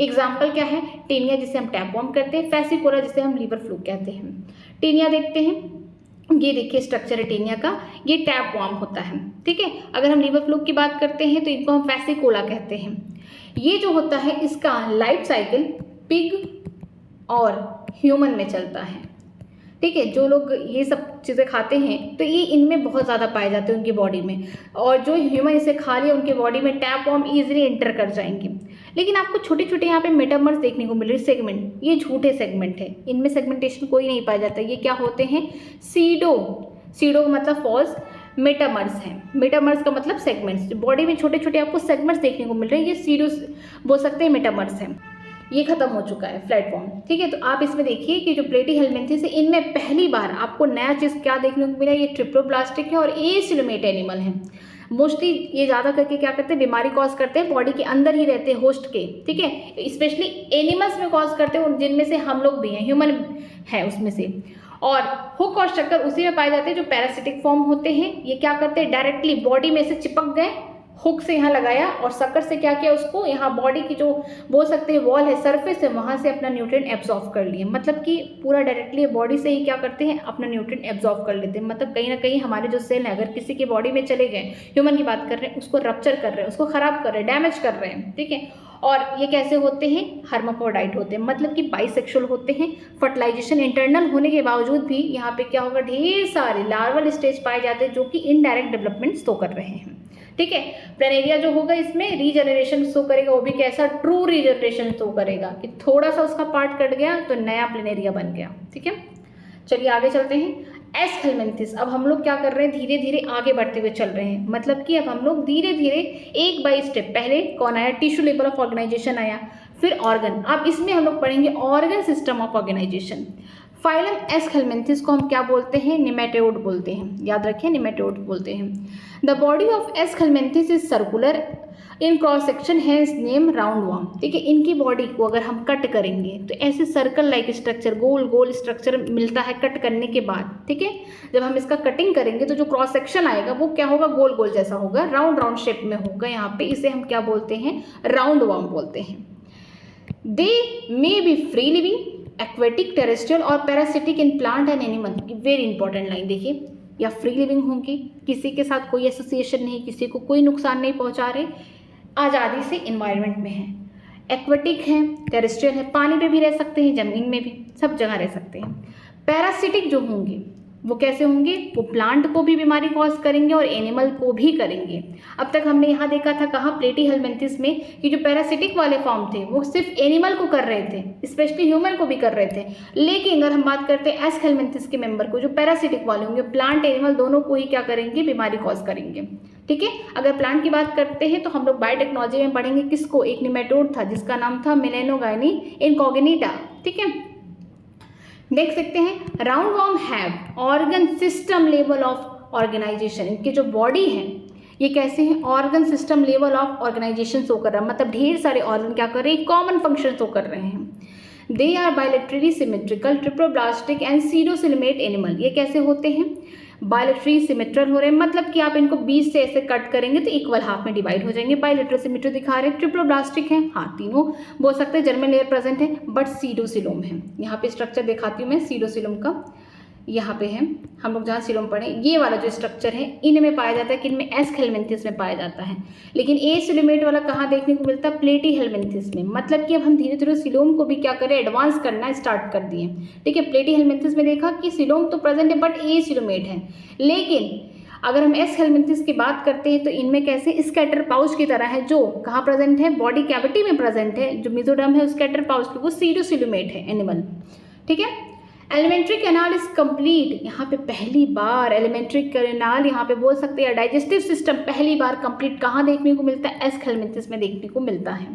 एग्जाम्पल क्या है, टीनिया जिसे हम टैपवॉर्म कहते हैं, फैसिकोला जिसे हम लीवर फ्लू कहते हैं। टीनिया देखते हैं, ये देखिए स्ट्रक्चर है टीनिया का, ये टैपवॉर्म होता है। ठीक है, अगर हम लीवर फ्लू की बात करते हैं तो इनको हम फैसिकोला कहते हैं। ये जो होता है इसका लाइफ साइकिल पिग और ह्यूमन में चलता है। ठीक है, जो लोग ये सब चीज़ें खाते हैं तो ये इनमें बहुत ज़्यादा पाए जाते हैं उनकी बॉडी में, और जो ह्यूमन इसे खा लिया उनके बॉडी में टैपवॉर्म ईजिली एंटर कर जाएंगे। लेकिन आपको छोटे छोटे यहाँ पे मेटामर्स देखने को मिल रहे सेगमेंट, ये झूठे सेगमेंट है, इनमें सेगमेंटेशन कोई नहीं पाया जाता। ये क्या होते हैं, सीडो का मतलब फॉल्स, मेटामर्स हैं। मेटामर्स का मतलब सेगमेंट्स, बॉडी में छोटे छोटे आपको सेगमेंट्स देखने को मिल रहे हैं, ये सीडो बोल सकते हैं, मेटामर्स हैं। ये खत्म हो चुका है प्लेटफॉर्म। ठीक है, तो आप इसमें देखिए कि जो प्लेटीहेलमिन्थेस है, इनमें पहली बार आपको नया चीज़ क्या देखने को मिला, ये ट्रिप्लोब्लास्टिक है और एसिलोमेट एनिमल है। मोस्टली ये ज़्यादा करके क्या करते हैं, बीमारी कॉज करते हैं, बॉडी के अंदर ही रहते हैं होस्ट के। ठीक है, स्पेशली एनिमल्स में कॉज करते हैं, जिनमें से हम लोग भी हैं, ह्यूमन है उसमें से। और हुक और शक्कर उसी में पाए जाते हैं जो पैरासिटिक फॉर्म होते हैं। ये क्या करते हैं, डायरेक्टली बॉडी में से चिपक गए, हुक से यहाँ लगाया, और शक्कर से क्या किया, उसको यहाँ बॉडी की जो बोल सकते हैं वॉल है, सरफेस है, वहाँ से अपना न्यूट्रिएंट एब्जॉर्ब कर लिए। मतलब कि पूरा डायरेक्टली बॉडी से ही क्या करते हैं, अपना न्यूट्रिएंट एब्जॉर्ब कर लेते हैं। मतलब कहीं ना कहीं हमारे जो सेल है, अगर किसी की बॉडी में चले गए, ह्यूमन की बात कर रहे हैं, उसको रप्चर कर रहे हैं, उसको खराब कर रहे हैं, डैमेज कर रहे हैं। ठीक है, और ये कैसे होते हैं, हर्माफ्रोडाइट होते हैं, मतलब कि बाइसेक्सुअल होते हैं। फर्टिलाइजेशन इंटरनल होने के बावजूद भी यहाँ पे क्या होगा, ढेर सारे लार्वल स्टेज पाए जाते हैं जो कि इनडायरेक्ट डेवलपमेंट शो कर रहे हैं। ठीक है, प्लेनेरिया जो होगा इसमें रीजनरेशन शो करेगा, वो भी कैसा, ट्रू रीजनरेशन शो करेगा कि थोड़ा सा उसका पार्ट कट गया तो नया प्लेनेरिया बन गया। ठीक है, चलिए आगे चलते हैं। एस हेलमिंथिस, अब हम लोग क्या कर रहे हैं, धीरे धीरे आगे बढ़ते हुए चल रहे हैं, मतलब कि अब हम लोग धीरे धीरे एक बाई स्टेप, पहले कौन आया, टिश्यू लेवल ऑफ ऑर्गेनाइजेशन आया, फिर ऑर्गन। अब इसमें हम लोग पढ़ेंगे organ system of organisation. Phylum Aschelminthes को हम क्या बोलते हैं, निमेटोड बोलते हैं, याद रखें निमेटोड बोलते हैं। The body of S helminths is circular in cross section has name round worm. ठीक है, इनकी बॉडी को अगर हम कट करेंगे तो ऐसे सर्कल लाइक स्ट्रक्चर, गोल गोल स्ट्रक्चर मिलता है कट करने के बाद। ठीक है, जब हम इसका कटिंग करेंगे तो जो क्रॉस सेक्शन आएगा वो क्या होगा, गोल गोल जैसा होगा, राउंड राउंड शेप में होगा यहाँ पे, इसे हम क्या बोलते हैं, राउंड वर्म बोलते हैं। They may be free living, aquatic, terrestrial और parasitic in plant and animal. Very important line देखिए, या फ्री लिविंग होंगे, किसी के साथ कोई एसोसिएशन नहीं, किसी को कोई नुकसान नहीं पहुंचा रहे, आज़ादी से इन्वायरमेंट में है, एक्वेटिक हैं, टेरेस्ट्रियल है, पानी पे भी रह सकते हैं, ज़मीन में भी, सब जगह रह सकते हैं। पैरासिटिक जो होंगे वो कैसे होंगे, वो प्लांट को भी बीमारी कॉज करेंगे और एनिमल को भी करेंगे। अब तक हमने यहाँ देखा था कहाँ, प्लेटीहेलमिंथिस में, कि जो पैरासिटिक वाले फॉर्म थे वो सिर्फ एनिमल को कर रहे थे, स्पेशली ह्यूमन को भी कर रहे थे। लेकिन अगर हम बात करते हैं एस हेलमिंथिस के मेंबर को, जो पैरासिटिक वाले होंगे, प्लांट एनिमल दोनों को ही क्या करेंगे, बीमारी कॉज करेंगे। ठीक है, अगर प्लांट की बात करते हैं तो हम लोग बायोटेक्नोलॉजी में पढ़ेंगे किसको, एक निमेटोड था जिसका नाम था मेलेनोगाइनी इनकॉग्निटा। ठीक है, देख सकते हैं round worm have organ system level of organisation. इनके जो बॉडी है ये कैसे हैं, organ system level of organisation show कर रहा है, मतलब ढेर सारे ऑर्गन क्या कर रहे हैं, कॉमन फंक्शन शो कर रहे हैं। They are bilaterally symmetrical, triploblastic and pseudocoelomate animal. ये कैसे होते हैं, बायोलेटरी सिमेट्रल हो रहे हैं, मतलब कि आप इनको बीच से ऐसे कट करेंगे तो इक्वल हाफ में डिवाइड हो जाएंगे। बायोलेटरल सिमेट्री दिखा रहे हैं, ट्रिप्लोब्लास्टिक हैं, हाँ तीनों बोल सकते हैं, जर्मन लेयर प्रेजेंट है, बट सीडोसिलोम है। यहाँ पे स्ट्रक्चर दिखाती हूँ मैं सीडोसिलोम का, यहाँ पे है, हम लोग जहाँ सिलोम पढ़े, ये वाला जो स्ट्रक्चर है इनमें पाया जाता है, कि इनमें एस हेलमिंथिस में पाया जाता है। लेकिन ए सिलोमेट वाला कहाँ देखने को मिलता है, प्लेटीहेलमिंथिस में। मतलब कि अब हम धीरे धीरे सिलोम को भी क्या करें, एडवांस करना स्टार्ट कर दिए। ठीक है, प्लेटीहेलमिंथिस में देखा कि सिलोम तो प्रेजेंट है बट ए सिलोमेट है। लेकिन अगर हम एस हेलमिंथिस की बात करते हैं तो इनमें कैसे स्कैटर पाउच की तरह है, जो कहाँ प्रेजेंट है, बॉडी कैविटी में प्रेजेंट है। जो मेसोडर्म है स्कैटर पाउच की, वो सीडोसिलोमेट है एनिमल। ठीक है, एलिमेंट्री कैनाल इज कंप्लीट, यहाँ पे पहली बार एलिमेंट्री कैनाल, यहाँ पे बोल सकते हैं डाइजेस्टिव सिस्टम पहली बार कंप्लीट कहाँ देखने को मिलता है, एस हेलमिंथिस में देखने को मिलता है।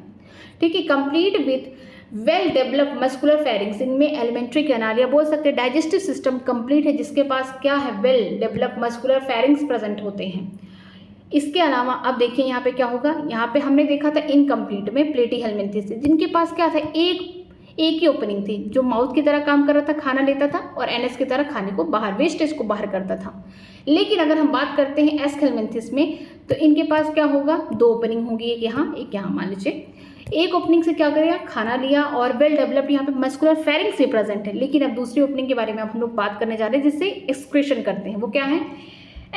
ठीक है, complete with well developed muscular pharynx. इनमें एलिमेंट्री कैनाल या बोल सकते हैं डाइजेस्टिव सिस्टम कंप्लीट है, जिसके पास क्या है, well developed muscular pharynx present होते हैं। इसके अलावा अब देखिए यहाँ पे क्या होगा, यहाँ पे हमने देखा था इनकम्प्लीट में प्लेटीहेलमिंथिस, जिनके पास क्या था, एक ही ओपनिंग थी, जो माउथ की तरह काम कर रहा था, खाना लेता था और एनएस की तरह खाने को बाहर, वेस्टेज को बाहर करता था। लेकिन अगर हम बात करते हैं एस हेलमिंथिस में तो इनके पास क्या होगा, दो ओपनिंग होगी, एक यहाँ मान लीजिए। एक ओपनिंग से क्या करेगा, खाना लिया और वेल डेवलप्ड यहाँ पे मस्कुलर फेरिंग्स भी प्रेजेंट है। लेकिन अब दूसरी ओपनिंग के बारे में अब हम लोग बात करने जा रहे हैं, जिससे एक्सक्रीशन करते हैं, वो क्या है,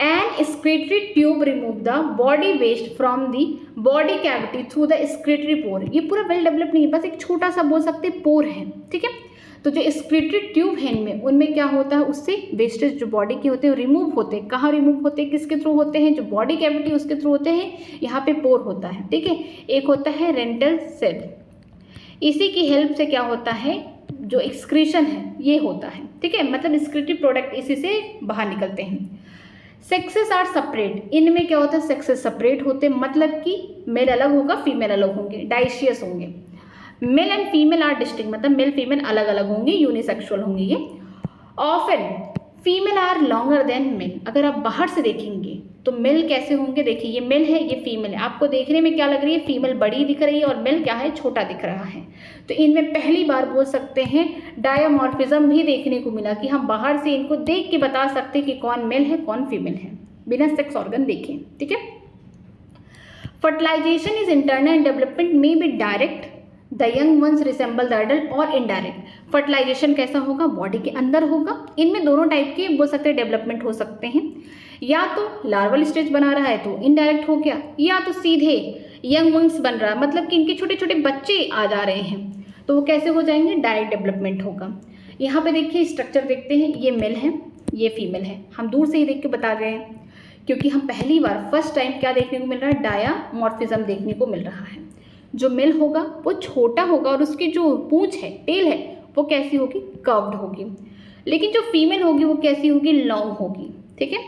an excretory tube remove the body waste from the body cavity through the excretory pore. ये पूरा वेल डेवलप नहीं है, बस एक छोटा सा बोल सकते पोर है। ठीक है, तो जो excretory ट्यूब है इनमें, उनमें क्या होता है, उससे वेस्टेज जो बॉडी के होते हैं रिमूव होते हैं। कहाँ रिमूव होते हैं, किसके थ्रू होते हैं, जो बॉडी कैविटी उसके थ्रू होते हैं, यहाँ पे पोर होता है। ठीक है, एक होता है रेंटल सेल, इसी की हेल्प से क्या होता है, जो एक्सक्रीशन है ये होता है। ठीक है, मतलब excretory प्रोडक्ट इसी से बाहर निकलते हैं। सेक्सेस आर सेपरेट, इनमें क्या होता है, सेक्सेस सेपरेट होते हैं, मतलब कि मेल अलग होगा, फीमेल अलग होंगे, डाइशियस होंगे। Male and female are distinct, मतलब मेल फीमेल अलग अलग होंगे, यूनिसेक्सुअल होंगे ये। Often female are longer than male, अगर आप बाहर से देखेंगे तो मेल कैसे होंगे, देखिए ये मेल है, ये फीमेल है, आपको देखने में क्या लग रही है, फीमेल बड़ी दिख रही है और मेल क्या है, छोटा दिख रहा है। तो इनमें पहली बार बोल सकते हैं डायमॉर्फिज्म भी देखने को मिला, कि हम बाहर से इनको देख के बता सकते हैं कि कौन मेल है कौन फीमेल है, बिना सेक्स ऑर्गन देखें। ठीक है, fertilisation is internal and development may be direct, the young ones resemble the adult, और इनडायरेक्ट। फर्टिलाइजेशन कैसा होगा, बॉडी के अंदर होगा। इनमें दोनों टाइप के बोल सकते हैं डेवलपमेंट हो सकते हैं, या तो लार्वल स्टेज बना रहा है तो इनडायरेक्ट हो गया, या तो सीधे यंग वंस बन रहा है, मतलब कि इनके छोटे छोटे बच्चे आ जा रहे हैं, तो वो कैसे हो जाएंगे, डायरेक्ट डेवलपमेंट होगा। यहाँ पे देखिए स्ट्रक्चर देखते हैं, ये मेल है ये फीमेल है, हम दूर से ही देख के बता रहे हैं, क्योंकि हम पहली बार फर्स्ट टाइम क्या देखने को मिल रहा है, डायमॉर्फिज्म देखने को मिल रहा है। जो मेल होगा वो छोटा होगा और उसकी जो पूंछ है, टेल है, वो कैसी होगी, कर्व्ड होगी। लेकिन जो फीमेल होगी वो कैसी होगी, लॉन्ग होगी। ठीक है,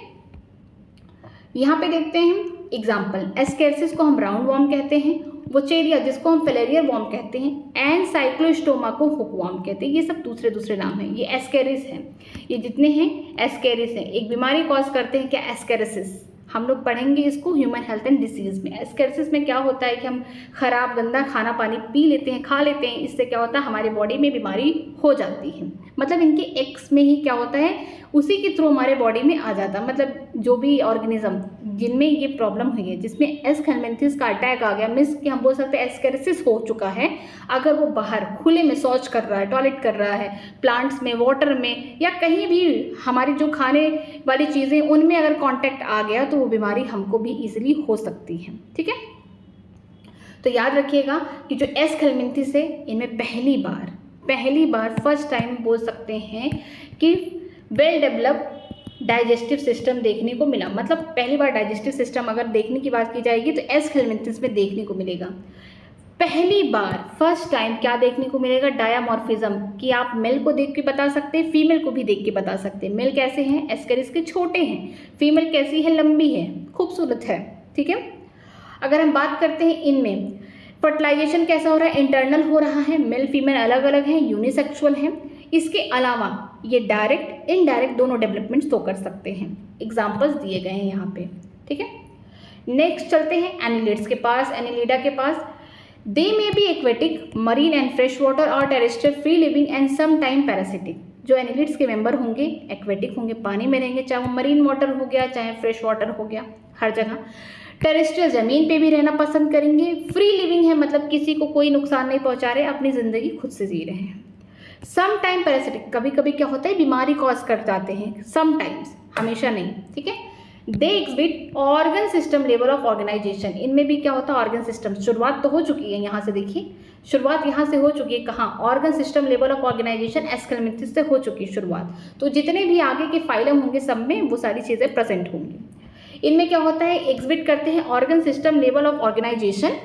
यहाँ पे देखते हैं हम एग्जाम्पल, एस्केरिस को हम राउंड वॉर्म कहते हैं, वोचेरिया जिसको हम फिलेरियर वॉर्म कहते हैं, एंड साइक्लोस्टोमा को हुक वॉर्म कहते हैं। ये सब दूसरे दूसरे नाम हैं, ये एस्केरिस हैं, ये जितने हैं एस्केरिस हैं। एक बीमारी कॉज करते हैं क्या, एस्केरिसिस। हम लोग पढ़ेंगे इसको ह्यूमन हेल्थ एंड डिसीज में। एस्केरिसिस में क्या होता है कि हम खराब गंदा खाना पानी पी लेते हैं, खा लेते हैं, इससे क्या होता है हमारे बॉडी में बीमारी हो जाती है। मतलब इनके एक्स में ही क्या होता है, उसी के थ्रू हमारे बॉडी में आ जाता है। मतलब जो भी ऑर्गेनिज्म जिनमें ये प्रॉब्लम हुई है, जिसमें एस हेलमिंथिस का अटैक आ गया, मीन्स कि हम बोल सकते हैं एस्केरिसिस हो चुका है, अगर वो बाहर खुले में शौच कर रहा है, टॉयलेट कर रहा है, प्लांट्स में, वाटर में, या कहीं भी हमारी जो खाने वाली चीज़ें उनमें अगर कांटेक्ट आ गया तो वो बीमारी हमको भी इजीली हो सकती है। ठीक है, तो याद रखिएगा कि जो एस हेलमिंथिस है इनमें पहली बार फर्स्ट टाइम बोल सकते हैं कि वेल डेवलप्ड डाइजेस्टिव सिस्टम देखने को मिला। मतलब पहली बार डाइजेस्टिव सिस्टम अगर देखने की बात की जाएगी तो एस हेलमिंथिस में देखने को मिलेगा। पहली बार फर्स्ट टाइम क्या देखने को मिलेगा, डायामॉर्फिज्म, कि आप मेल को देख के बता सकते हैं, फीमेल को भी देख के बता सकते हैं। मेल कैसे हैं, एस्केरिस के छोटे हैं, फीमेल कैसी है, लंबी है, खूबसूरत है। ठीक है, अगर हम बात करते हैं इनमें फर्टिलाइजेशन कैसा हो रहा है, इंटरनल हो रहा है, मेल फीमेल अलग अलग हैं, यूनिसेक्सुअल हैं। इसके अलावा ये डायरेक्ट इनडायरेक्ट दोनों डेवलपमेंट्स तो कर सकते हैं। एग्जाम्पल्स दिए गए हैं यहाँ पे। ठीक है, नेक्स्ट चलते हैं एनिलिड्स के पास, एनिलिडा के पास। They may be aquatic, marine and fresh water और terrestrial, free living and some time parasitic. जो एनिलिड्स के मेंबर होंगे एक्वेटिक होंगे, पानी में रहेंगे, चाहे वो मरीन वाटर हो गया चाहे फ्रेश वाटर हो गया, हर जगह। टेरेस्ट्रियल जमीन पे भी रहना पसंद करेंगे। फ्री लिविंग है, मतलब किसी को कोई नुकसान नहीं पहुंचा रहे, अपनी जिंदगी खुद से जी रहे हैं। सम टाइम पैरासिटिक, कभी कभी क्या होता है बीमारी कॉज कर जाते हैं, समटाइम्स, हमेशा नहीं। ठीक है, they exhibit organ system level of organisation, इनमें भी क्या होता है ऑर्गन सिस्टम, शुरुआत तो हो चुकी है, यहाँ से देखिए शुरुआत यहाँ से हो चुकी है, कहाँ, organ system level of organisation Aschelminthes से हो चुकी है शुरुआत। तो जितने भी आगे के फाइलम होंगे सब में वो सारी चीज़ें प्रेजेंट होंगी। इनमें क्या होता है, एग्जिबिट करते हैं organ system level of organisation.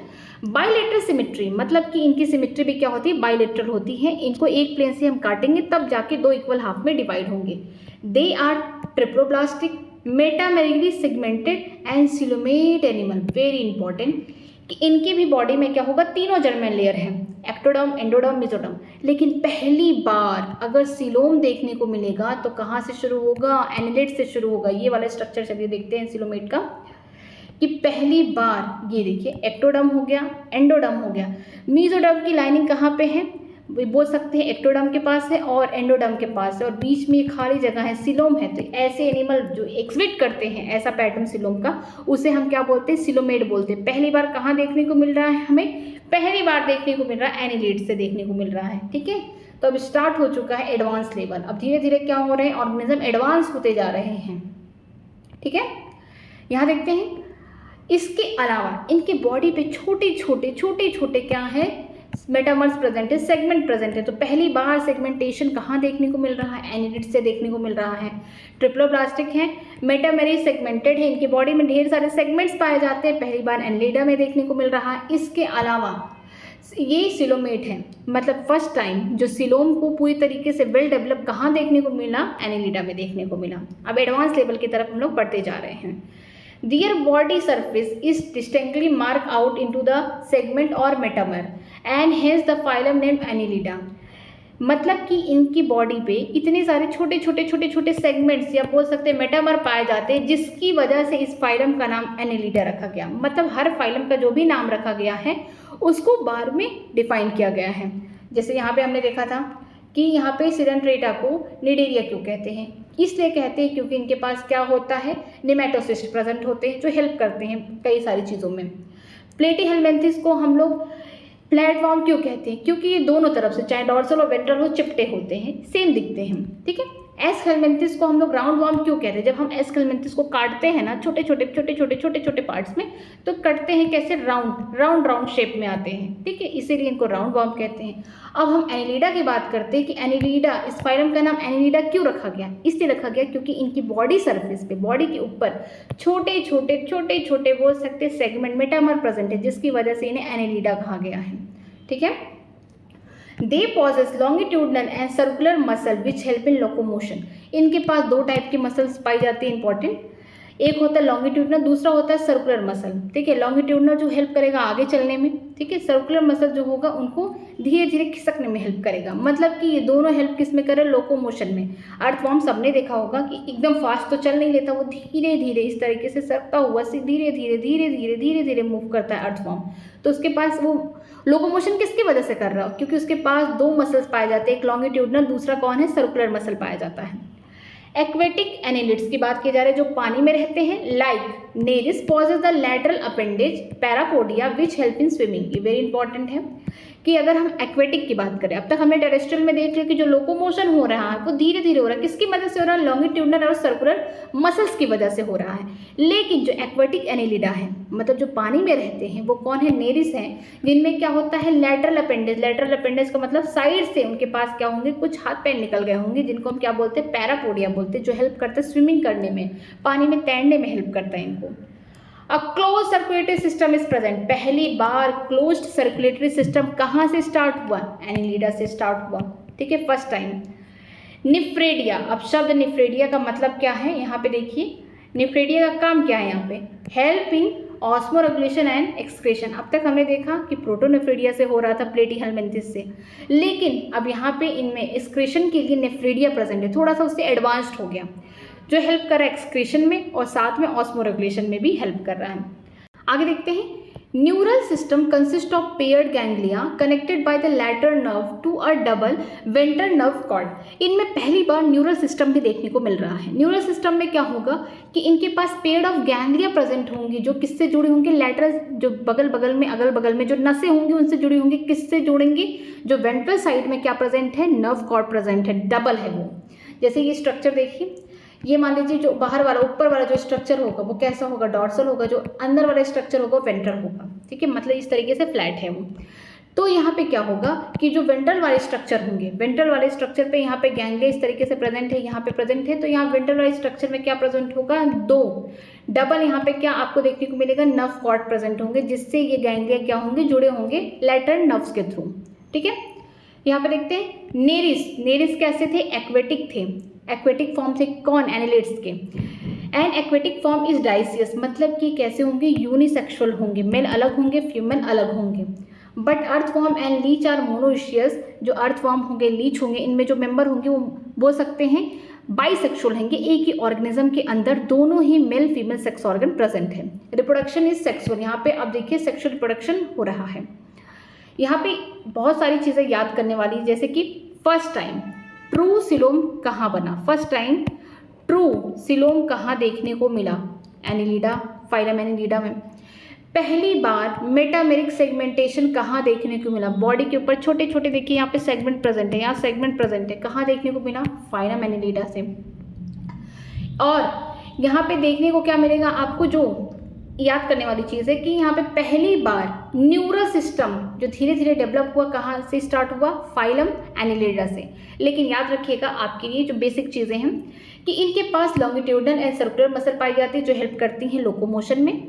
Bilateral symmetry, मतलब कि इनकी सिमेट्री भी क्या होती है, बाइलेटरल होती है। इनको एक प्लेन से हम काटेंगे तब जाके दो इक्वल हाफ में डिवाइड होंगे। They are triploblastic, metamerically segmented and coelomate animal. Very important कि इनकी भी बॉडी में क्या होगा, तीनों जर्मेन लेयर हैं, एक्टोडर्म, एंडोडर्म, मेसोडर्म। लेकिन पहली बार अगर सिलोम देखने को मिलेगा तो कहाँ से शुरू होगा, एनिलिड से शुरू होगा। ये वाला स्ट्रक्चर चलिए देखते हैं सिलोमेट का, कि पहली बार ये देखिए एक्टोडर्म हो गया, एंडोडर्म हो गया, मेसोडर्म की लाइनिंग कहाँ पे है, बोल सकते हैं एक्टोडर्म के पास है और एंडोडर्म के पास है, और बीच में एक खाली जगह है, सिलोम है। तो ऐसे एनिमल जो एक्सबिट करते हैं ऐसा पैटर्न सिलोम का, उसे हम क्या बोलते हैं, सिलोमेट बोलते हैं। पहली बार कहाँ देखने को मिल रहा है, हमें पहली बार देखने को मिल रहा है एनिलिड से देखने को मिल रहा है। ठीक है, तो अब स्टार्ट हो चुका है एडवांस लेवल। अब धीरे धीरे क्या हो रहे हैं, ऑर्गेनिज्म एडवांस होते जा रहे हैं। ठीक है, यहाँ देखते हैं। इसके अलावा इनके बॉडी पे छोटे छोटे क्या है, मेटामर्स प्रेजेंट है, सेगमेंट प्रेजेंट है। तो पहली बार सेगमेंटेशन कहाँ देखने को मिल रहा है, एनिलिड से देखने को मिल रहा है। ट्रिप्लोब्लास्टिक है, मेटामेरी सेगमेंटेड है, इनकी बॉडी में ढेर सारे सेगमेंट्स पाए जाते हैं, पहली बार एनिलिडा में देखने को मिल रहा है। इसके अलावा ये सिलोमेट है, मतलब फर्स्ट टाइम जो सिलोम को पूरी तरीके से वेल डेवलप कहाँ देखने को मिला, एनिलिडा में देखने को मिला। अब एडवांस लेवल की तरफ हम लोग बढ़ते जा रहे हैं। Their body surface is distinctly marked out into the segment or metamer and hence the phylum named Annelida। मतलब कि इनकी बॉडी पे इतने सारे छोटे सेगमेंट्स या बोल सकते हैं मेटामर पाए जाते हैं, जिसकी वजह से इस फाइलम का नाम एनिलिडा रखा गया। मतलब हर फाइलम का जो भी नाम रखा गया है उसको बार में डिफाइन किया गया है। जैसे यहाँ पे हमने देखा था कि यहाँ पे सिडेंट्रेटा को निडेरिया क्यों कहते हैं, इसलिए कहते हैं क्योंकि इनके पास क्या होता है, नेमेटोसिस्ट प्रेजेंट होते हैं जो हेल्प करते हैं कई सारी चीज़ों में। प्लेटीहेलमिंथिस को हम लोग प्लेटफॉर्म क्यों कहते हैं, क्योंकि ये दोनों तरफ से चाहे डॉर्सल और वेंट्रल हो चिपटे होते हैं, सेम दिखते हैं। ठीक है, एस हेलमिंथिस को हम लोग राउंड वॉर्म क्यों कहते हैं, जब हम एस हेलमिंथिस को काटते हैं ना छोटे छोटे पार्ट्स में, तो कटते हैं कैसे, राउंड शेप में आते हैं। ठीक है, इसीलिए इनको राउंड वॉर्म कहते हैं। अब हम एनिलिडा की बात करते हैं कि एनिलिडा, इस फाइलम का नाम एनिलिडा क्यों रखा गया, इसलिए रखा गया क्योंकि इनकी बॉडी सरफेस पे, बॉडी के ऊपर छोटे छोटे बोल सकते सेगमेंट मेटामर प्रेजेंट है, जिसकी वजह से इन्हें एनिलिडा कहा गया है। ठीक है, they possess longitudinal and circular muscle which help in locomotion. इनके पास दो टाइप की मसल्स पाई जाती है इंपॉर्टेंट, एक होता है लॉन्गिट्यूडनल, दूसरा होता है सर्कुलर मसल। ठीक है, लॉन्गिट्यूडनल जो हेल्प करेगा आगे चलने में, ठीक है, सर्कुलर मसल जो होगा उनको धीरे धीरे खिसकने में हेल्प करेगा। मतलब कि ये दोनों हेल्प किस में करे, लोकोमोशन में। अर्थवॉर्म सबने देखा होगा कि एकदम फास्ट तो चल नहीं लेता, वो धीरे धीरे इस तरीके से सरकता हुआ से धीरे धीरे धीरे धीरे धीरे धीरे मूव करता है अर्थवॉर्म। तो उसके पास वो लोकोमोशन किसकी वजह से कर रहा हो, क्योंकि उसके पास दो मसल्स पाए जाते हैं, एक लॉन्गिट्यूडनल, दूसरा कौन है, सर्कुलर मसल पाया जाता है। एक्वेटिक एनिलिड्स की बात की जा रही है, जो पानी में रहते हैं, like Nereis possess the lateral appendage parapodia which help in swimming. ये वेरी इंपॉर्टेंट है कि अगर हम एक्वेटिक की बात करें, अब तक हमने टेरेस्ट्रियल में देख लिया कि जो लोकोमोशन हो रहा है वो धीरे धीरे हो रहा है, किसकी वजह से हो रहा है, लॉन्गिट्यूडनल और सर्कुलर मसल्स की वजह से हो रहा है। लेकिन जो एक्वेटिक एनिलिडा है, मतलब जो पानी में रहते हैं, वो कौन है, नेरिस हैं, जिनमें क्या होता है, लैटरल अपेंडेज। लैटरल अपेंडेज का मतलब साइड से उनके पास क्या होंगे, कुछ हाथ पैर निकल गए होंगे, जिनको हम क्या बोलते हैं, पैरापोडिया बोलते हैं, जो हेल्प करते हैं स्विमिंग करने में, पानी में तैरने में हेल्प करता है इनको। A close circulatory system is present. पहली बार क्लोज्ड सर्कुलेटरी सिस्टम कहाँ से स्टार्ट हुआ, एनिलिडा से स्टार्ट हुआ। ठीक है, फर्स्ट टाइम। निफ्रेडिया, अब शब्द निफ्रेडिया का मतलब क्या है, यहाँ पे देखिए, निफ्रेडिया का काम क्या है, यहाँ पे help in osmoregulation and excretion. अब तक हमने देखा कि प्रोटोनेफ्रेडिया से हो रहा था, प्लेटीहेलमिन्थेस से, लेकिन अब यहाँ पे इनमें एक्सक्रेशन के लिए नेफ्रेडिया प्रेजेंट है, थोड़ा सा उससे एडवांस्ड हो गया, जो हेल्प कर रहा है एक्सक्रेशन में और साथ में ऑस्मोरेगुलेशन में भी हेल्प कर रहा है। आगे देखते हैं, neural system consist of paired ganglia connected by the lateral nerve to a double ventral nerve cord. इनमें पहली बार न्यूरल सिस्टम भी देखने को मिल रहा है। न्यूरल सिस्टम में क्या होगा कि इनके पास पेयर्ड ऑफ गैंग्लिया प्रेजेंट होंगी, जो किससे जुड़े होंगे, लैटरल, जो बगल बगल में अगल बगल में जो नसें होंगी उनसे जुड़ी होंगी, किससे जुड़ेंगी, जो वेंट्रल साइड में क्या प्रेजेंट है, नर्व कॉर्ड प्रेजेंट है, डबल है वो। जैसे ये स्ट्रक्चर देखिए, ये मान लीजिए जो बाहर वाला ऊपर वाला जो स्ट्रक्चर होगा वो कैसा होगा, डॉर्सल होगा, जो अंदर वाला स्ट्रक्चर होगा वेंट्रल होगा। ठीक है, मतलब इस तरीके से फ्लैट है वो। तो यहाँ पे क्या होगा कि जो वेंट्रल वाले स्ट्रक्चर होंगे, वेंट्रल वाले स्ट्रक्चर पे यहाँ पे गैंग्लिया इस तरीके से प्रेजेंट है, यहाँ पे प्रेजेंट है, तो यहाँ वेंट्रल वाले स्ट्रक्चर में क्या प्रेजेंट होगा, दो डबल यहाँ पे क्या आपको देखने को मिलेगा, नर्व कॉर्ड प्रेजेंट होंगे, जिससे ये गैंग्लिया क्या होंगे, जुड़े होंगे लैटरल नर्व्स के थ्रू। ठीक है, यहाँ पे देखते हैं नेरिस। नेरिस कैसे थे, एक्वेटिक थे, एक्वेटिक फॉर्म थे, कौन, एनिलिड्स के। And aquatic form is dioecious, मतलब कि कैसे होंगे, यूनिसेक्सुअल होंगे, मेल अलग होंगे, फीमेल अलग होंगे। But earthworm and leech are monoecious. जो अर्थवॉर्म होंगे, लीच होंगे, इनमें जो मेंबर होंगे वो बोल सकते हैं बाइसेक्सुअल होंगे, एक ही ऑर्गेनिज्म के अंदर दोनों ही male female sex organ present है। रिप्रोडक्शन इज सेक्सुअल, यहाँ पे अब देखिए सेक्सुअल रिप्रोडक्शन हो रहा है। यहाँ पे बहुत सारी चीज़ें याद करने वाली, जैसे कि फर्स्ट टाइम ट्रू सिलोम कहाँ बना, फर्स्ट टाइम ट्रू सिलोम कहाँ देखने को मिला, एनिलिडा, फाइलम एनिलिडा में। पहली बार मेटामेरिक सेगमेंटेशन कहाँ देखने को मिला, बॉडी के ऊपर छोटे छोटे देखिए यहाँ पे सेगमेंट प्रेजेंट है, यहाँ सेगमेंट प्रेजेंट है, कहाँ देखने को मिला, फाइलम एनिलिडा से। और यहाँ पे देखने को क्या मिलेगा आपको, जो याद करने वाली चीज़ है कि यहाँ पे पहली बार न्यूरल सिस्टम जो धीरे धीरे डेवलप हुआ, कहाँ से स्टार्ट हुआ, फाइलम एनिलिडा से। लेकिन याद रखिएगा आपके लिए जो बेसिक चीज़ें हैं कि इनके पास लॉन्गिट्यूडनल एंड सर्कुलर मसल पाई जाती है, जो हेल्प करती हैं लोकोमोशन में।